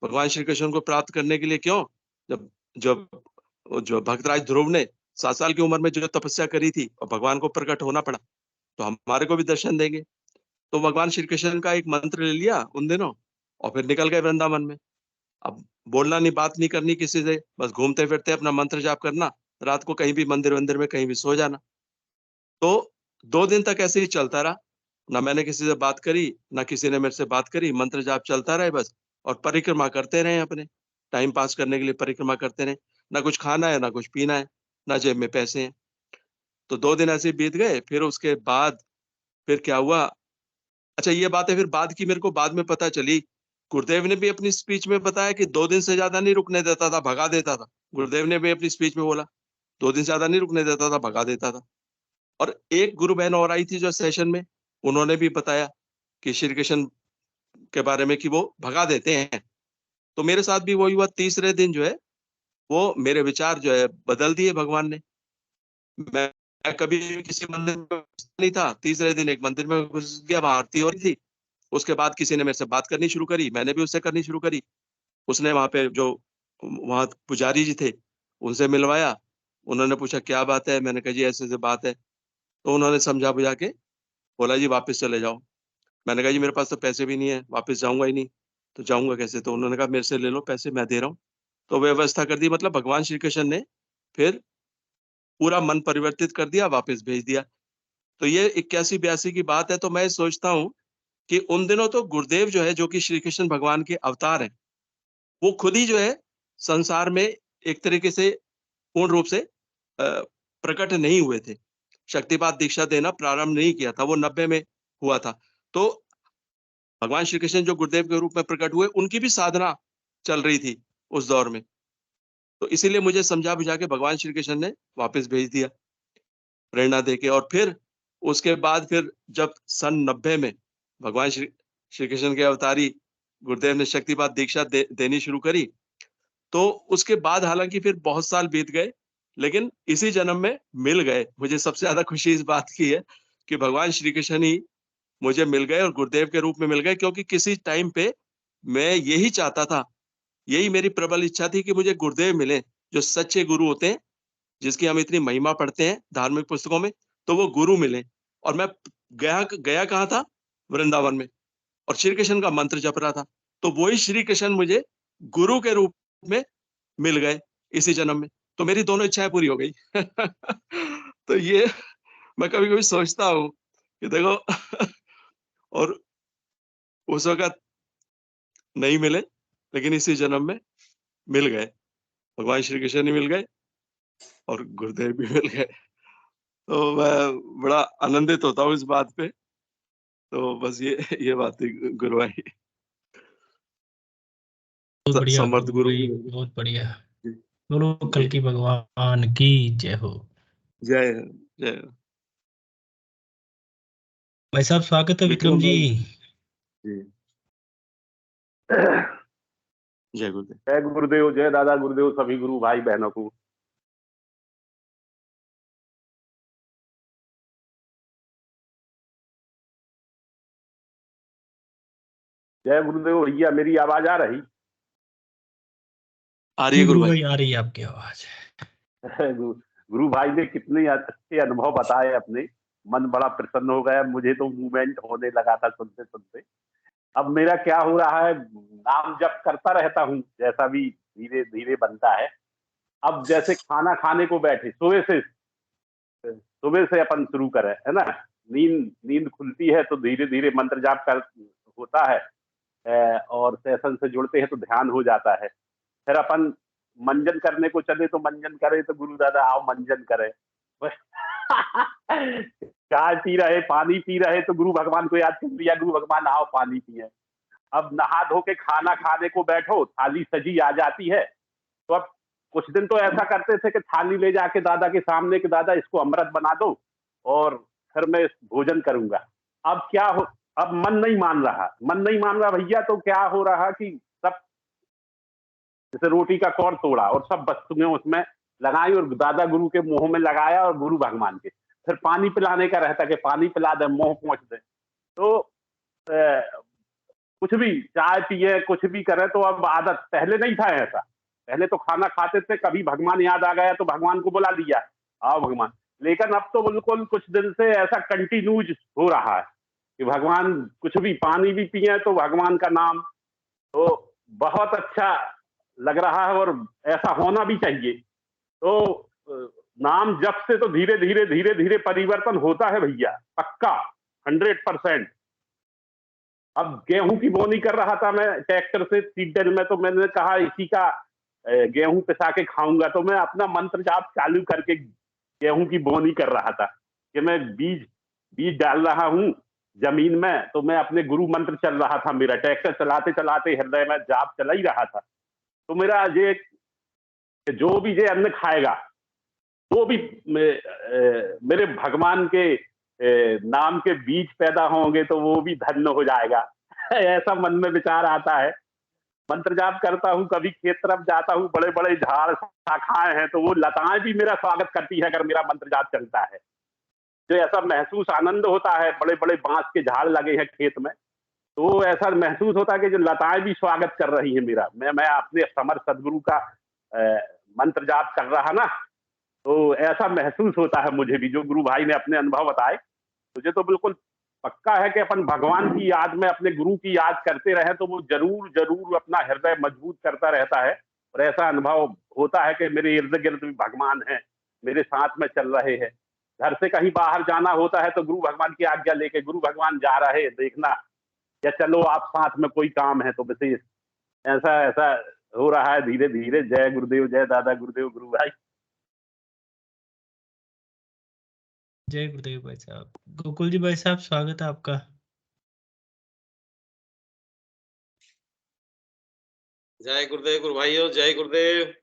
भगवान श्री कृष्ण को प्राप्त करने के लिए। क्यों? जब जब जो भक्तराज ध्रुव ने 7 साल की उम्र में जो तपस्या करी थी और भगवान को प्रकट होना पड़ा, तो हमारे को भी दर्शन देंगे। तो भगवान श्री कृष्ण का एक मंत्र ले लिया उन दिनों और फिर निकल गए वृंदावन में। अब बोलना नहीं, बात नहीं करनी किसी से, बस घूमते फिरते अपना मंत्र जाप करना, रात को कहीं भी मंदिर वंदिर में कहीं भी सो जाना। तो 2 दिन तक ऐसे ही चलता रहा। ना मैंने किसी से बात करी, ना किसी ने मेरे से बात करी, मंत्र जाप चलता रहे बस, और परिक्रमा करते रहे अपने, टाइम पास करने के लिए परिक्रमा करते रहे। ना कुछ खाना है, ना कुछ पीना है, ना जेब में पैसे हैं। तो 2 दिन ऐसे ही बीत गए। फिर उसके बाद फिर क्या हुआ? अच्छा, ये बातें फिर बाद की मेरे को बाद में पता चली। गुरुदेव ने भी अपनी स्पीच में बताया कि 2 दिन से ज्यादा नहीं रुकने देता था, भगा देता था। गुरुदेव ने भी अपनी स्पीच में बोला, 2 दिन से ज्यादा नहीं रुकने देता था, भगा देता था। और एक गुरु बहन और आई थी जो सेशन में, उन्होंने भी बताया कि श्री कृष्ण के बारे में कि वो भगा देते हैं। तो मेरे साथ भी वही हुआ। तीसरे दिन जो है, वो मेरे विचार जो है बदल दिए भगवान ने। मैं कभी भी किसी मंदिर में घुसता नहीं था, तीसरे दिन एक मंदिर में घुस गया, वहां आरती हो रही थी। उसके बाद किसी ने मेरे से बात करनी शुरू करी, मैंने भी उससे करनी शुरू करी। उसने वहां पे जो वहां पुजारी जी थे, उनसे मिलवाया। उन्होंने पूछा क्या बात है, मैंने कहा जी ऐसे ऐसे बात है। तो उन्होंने समझा बुझा के बोला जी वापस चले जाओ। मैंने कहा जी मेरे पास तो पैसे भी नहीं है, वापस जाऊंगा ही नहीं, तो जाऊंगा कैसे? तो उन्होंने कहा मेरे से ले लो पैसे, मैं दे रहा हूँ। तो व्यवस्था कर दी। मतलब भगवान श्री कृष्ण ने फिर पूरा मन परिवर्तित कर दिया, वापस भेज दिया। तो ये 81-82 की बात है। तो मैं सोचता हूँ कि उन दिनों तो गुरुदेव जो है, जो कि श्री कृष्ण भगवान के अवतार हैं, वो खुद ही जो है संसार में एक तरीके से पूर्ण रूप से प्रकट नहीं हुए थे। शक्तिपात दीक्षा देना प्रारंभ नहीं किया था, वो 90 में हुआ था। तो भगवान श्री कृष्ण जो गुरुदेव के रूप में प्रकट हुए, उनकी भी साधना चल रही थी उस दौर में। तो इसीलिए मुझे समझा बुझा के भगवान श्री कृष्ण ने वापस भेज दिया, प्रेरणा देके। और फिर उसके बाद फिर जब सन 90 में भगवान श्री कृष्ण के अवतारी गुरुदेव ने शक्तिपात दीक्षा देनी शुरू करी, तो उसके बाद हालांकि फिर बहुत साल बीत गए, लेकिन इसी जन्म में मिल गए। मुझे सबसे ज्यादा खुशी इस बात की है कि भगवान श्री कृष्ण ही मुझे मिल गए और गुरुदेव के रूप में मिल गए। क्योंकि किसी टाइम पे मैं यही चाहता था, यही मेरी प्रबल इच्छा थी कि मुझे गुरुदेव मिले, जो सच्चे गुरु होते हैं, जिसकी हम इतनी महिमा पढ़ते हैं धार्मिक पुस्तकों में, तो वो गुरु मिले। और मैं गया गया कहाँ था? वृंदावन में। और श्री कृष्ण का मंत्र जप रहा था। तो वही श्री कृष्ण मुझे गुरु के रूप में मिल गए इसी जन्म में। तो मेरी दोनों इच्छाएं पूरी हो गई। तो ये मैं कभी कभी सोचता हूँ कि देखो, और उस वक्त नहीं मिले, लेकिन इसी जन्म में मिल गए। भगवान श्री कृष्ण ही मिल गए और गुरुदेव भी मिल गए। तो मैं बड़ा आनंदित होता हूँ इस बात पे। तो बस ये बात थी गुरु भाई। बहुत बढ़िया समर्थ गुरु गुरु। भाई, बहुत बढ़िया। जी, बोलो कल की भगवान की जय हो। जय हो, जय हो। भाई साहब स्वागत है विक्रम विक्रम जी। भाई जी, जय गुरुदेव। जय गुरुदेव, जय दादा गुरुदेव, सभी गुरु भाई बहनों को। जय गुरुदेव भैया, मेरी आवाज आ रही? आ रही जी है गुरु गुरु भाई। भाई आ रही है आपकी आवाज। गुरु भाई ने कितने अच्छे अनुभव बताए अपने, मन बड़ा प्रसन्न हो गया। मुझे तो मूवमेंट होने लगा था सुनते सुनते। अब मेरा क्या हो रहा है, नाम जप करता रहता हूँ, जैसा भी धीरे धीरे बनता है। अब जैसे खाना खाने को बैठे, सुबह से अपन शुरू करें, है ना। नींद खुलती है तो धीरे धीरे मंत्र जाप कर होता है, और सेशन से जुड़ते हैं तो ध्यान हो जाता है। फिर अपन मंजन करने को चले तो मंजन करे तो गुरु दादा आओ मंजन करे। चाय पी रहे, पानी पी रहे तो गुरु भगवान को याद कर लिया, गुरु भगवान आओ पानी पिए। अब नहा धो के खाना खाने को बैठो, थाली सजी आ जाती है। तो अब कुछ दिन तो ऐसा करते थे कि थाली ले जाके दादा के सामने कि दादा इसको अमृत बना दो और फिर मैं भोजन करूंगा। अब क्या हो, अब मन नहीं मान रहा भैया। तो क्या हो रहा कि सब जैसे रोटी का कौर तोड़ा और सब वस्तुएं उसमें लगाई और दादा गुरु के मुंह में लगाया और गुरु भगवान के फिर पानी पिलाने का रहता कि पानी पिला दे, मुंह पहुंच दे। तो कुछ भी चाय पिए, कुछ भी करे, तो अब आदत, पहले नहीं था ऐसा। पहले तो खाना खाते थे, कभी भगवान याद आ गया तो भगवान को बुला लिया, आओ भगवान। लेकिन अब तो बिल्कुल कुछ दिन से ऐसा कंटिन्यूज हो रहा है कि भगवान कुछ भी पानी भी पिए तो भगवान का नाम, तो बहुत अच्छा लग रहा है और ऐसा होना भी चाहिए। तो नाम जप से तो धीरे धीरे धीरे धीरे परिवर्तन होता है भैया, पक्का 100%। अब गेहूं की बोनी कर रहा था मैं ट्रैक्टर से सीडर में, तो मैंने कहा इसी का गेहूं पिसा के खाऊंगा, तो मैं अपना मंत्र जाप चालू करके गेहूं की बोनी कर रहा था कि मैं बीज डाल रहा हूं जमीन में। तो मैं अपने गुरु मंत्र चल रहा था, मेरा ट्रैक्टर चलाते चलाते हृदय में जाप चला ही रहा था। तो मेरा ये जो भी ये अन्न खाएगा, वो भी मेरे भगवान के नाम के बीज पैदा होंगे तो वो भी धन्य हो जाएगा। ऐसा मन में विचार आता है। मंत्र जाप करता हूँ, कभी खेत तरफ जाता हूँ, बड़े बड़े झाड़ शाखाएं हैं तो वो लताएं भी मेरा स्वागत करती है अगर मेरा मंत्र जाप चलता है। जो ऐसा महसूस आनंद होता है, बड़े बड़े बांस के झाड़ लगे हैं खेत में, तो ऐसा महसूस होता है कि जो लताएं भी स्वागत कर रही है मेरा। मैं अपने समर सदगुरु का मंत्र जाप कर रहा ना, तो ऐसा महसूस होता है मुझे भी, जो गुरु भाई ने अपने अनुभव बताए। मुझे तो बिल्कुल पक्का है कि अपन भगवान की याद में अपने गुरु की याद करते रहे तो वो जरूर जरूर अपना हृदय मजबूत करता रहता है। और ऐसा अनुभव होता है कि मेरे इर्द गिर्द भी भगवान है, मेरे साथ में चल रहे हैं। घर से कहीं बाहर जाना होता है तो गुरु भगवान की आज्ञा लेके, गुरु भगवान जा रहे देखना, या चलो आप साथ में कोई काम है तो विशेष, ऐसा ऐसा हो रहा है धीरे धीरे। जय गुरुदेव, जय दादा गुरुदेव, गुरु भाई। जय गुरुदेव भाई साहब। गोकुल जी भाई साहब, स्वागत है आपका। जय गुरुदेव गुरु भाइयों, जय गुरुदेव।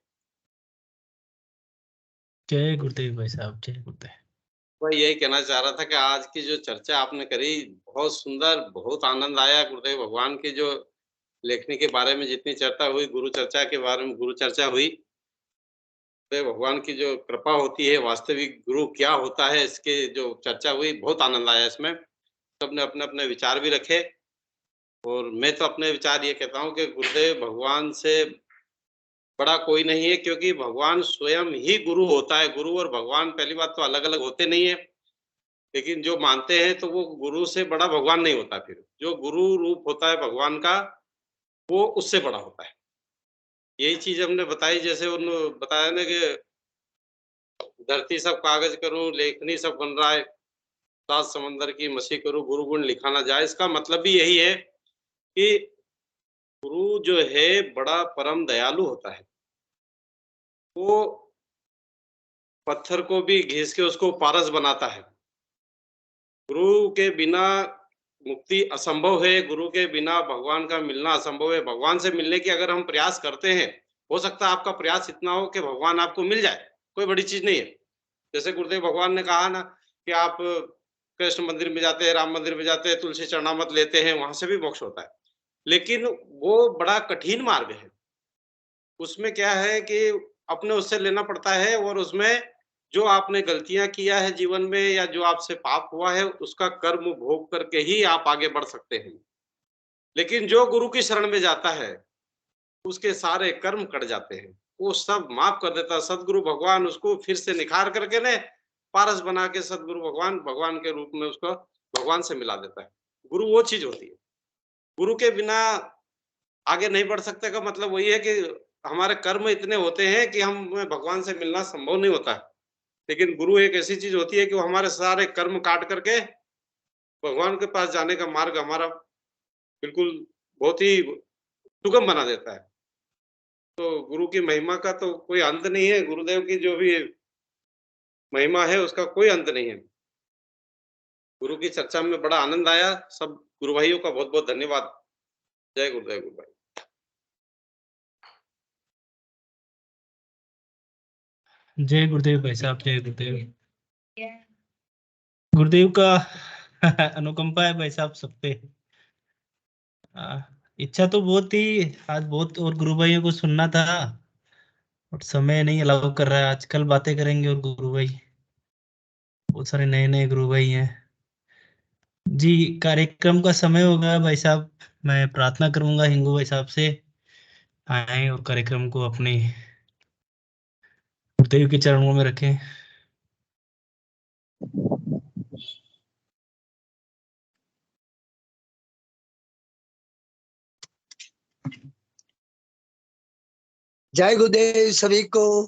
जय गुरुदेव भाई साहब, जय गुरुदेव। मैं यही कहना चाह रहा था कि आज की जो चर्चा आपने करी बहुत सुंदर, बहुत आनंद आया। गुरुदेव भगवान की जो लेखनी के बारे में जितनी चर्चा हुई, गुरु चर्चा के बारे में गुरु चर्चा हुई, तो भगवान की जो कृपा होती है, वास्तविक गुरु क्या होता है, इसके जो चर्चा हुई बहुत आनंद आया। इसमें सबने अपने अपने विचार भी रखे और मैं तो अपने विचार ये कहता हूँ कि गुरुदेव भगवान से बड़ा कोई नहीं है, क्योंकि भगवान स्वयं ही गुरु होता है। गुरु और भगवान पहली बात तो अलग अलग होते नहीं है, लेकिन जो मानते हैं तो वो गुरु से बड़ा भगवान नहीं होता। फिर जो गुरु रूप होता है भगवान का, वो उससे बड़ा होता है। यही चीज हमने बताई, जैसे उन्होंने बताया ना कि धरती सब कागज करूं, लेखनी सब बन रहा है, सात समंदर की मसी करूं, गुरु गुण लिखा ना जाए। इसका मतलब भी यही है कि गुरु जो है बड़ा परम दयालु होता है। वो पत्थर को भी घिस के उसको पारस बनाता है। गुरु के बिना मुक्ति असंभव है, गुरु के बिना भगवान का मिलना असंभव है। भगवान से मिलने की अगर हम प्रयास करते हैं, हो सकता है आपका प्रयास इतना हो कि भगवान आपको मिल जाए, कोई बड़ी चीज नहीं है। जैसे गुरुदेव भगवान ने कहा ना कि आप कृष्ण मंदिर में जाते हैं, राम मंदिर में जाते हैं, तुलसी चरणामत लेते हैं, वहां से भी मोक्ष होता है। लेकिन वो बड़ा कठिन मार्ग है। उसमें क्या है कि अपने उससे लेना पड़ता है, और उसमें जो आपने गलतियां किया है जीवन में या जो आपसे पाप हुआ है, उसका कर्म भोग करके ही आप आगे बढ़ सकते हैं। लेकिन जो गुरु की शरण में जाता है, उसके सारे कर्म कट जाते हैं, वो सब माफ कर देता है। सदगुरु भगवान उसको फिर से निखार करके ने पारस बना के सदगुरु भगवान भगवान के रूप में उसको भगवान से मिला देता है। गुरु वो चीज होती है। गुरु के बिना आगे नहीं बढ़ सकते का मतलब वही है कि हमारे कर्म इतने होते हैं कि हम भगवान से मिलना संभव नहीं होता है। लेकिन गुरु एक ऐसी चीज होती है कि वो हमारे सारे कर्म काट करके भगवान के पास जाने का मार्ग हमारा बिल्कुल बहुत ही सुगम बना देता है। तो गुरु की महिमा का तो कोई अंत नहीं है। गुरुदेव की जो भी महिमा है उसका कोई अंत नहीं है। गुरु की चर्चा में बड़ा आनंद आया। सब गुरु भाइयों का बहुत बहुत धन्यवाद। जय गुरुदेव गुरु भाई। जय गुरुदेव भाई साहब, जय गुरुदेव। गुरुदेव का अनुकंपा है भाई साहब सब पे। इच्छा तो बहुत थी आज, बहुत और गुरु भाइयों को सुनना था, और समय नहीं अलाउ कर रहा है। आजकल बातें करेंगे और गुरु भाई, बहुत सारे नए नए गुरु भाई हैं जी। कार्यक्रम का समय हो गया भाई साहब, मैं प्रार्थना करूंगा हिंगू भाई साहब से आए और कार्यक्रम को अपने गुरुदेव के चरणों में रखें। जय गुरुदेव सभी को।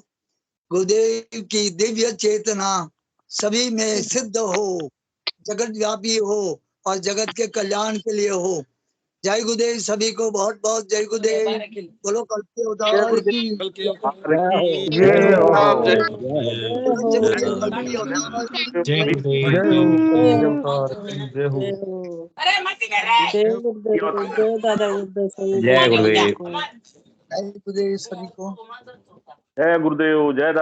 गुरुदेव की दिव्य चेतना सभी में सिद्ध हो, जगत व्यापी हो और जगत के कल्याण के लिए हो। जय गुरुदेव सभी को, बहुत बहुत जय गुरुदेव। बोलो कल के उद्धार की जय हो। जय गुरुदेव सभी को। जय गुरुदेव, जय दादा।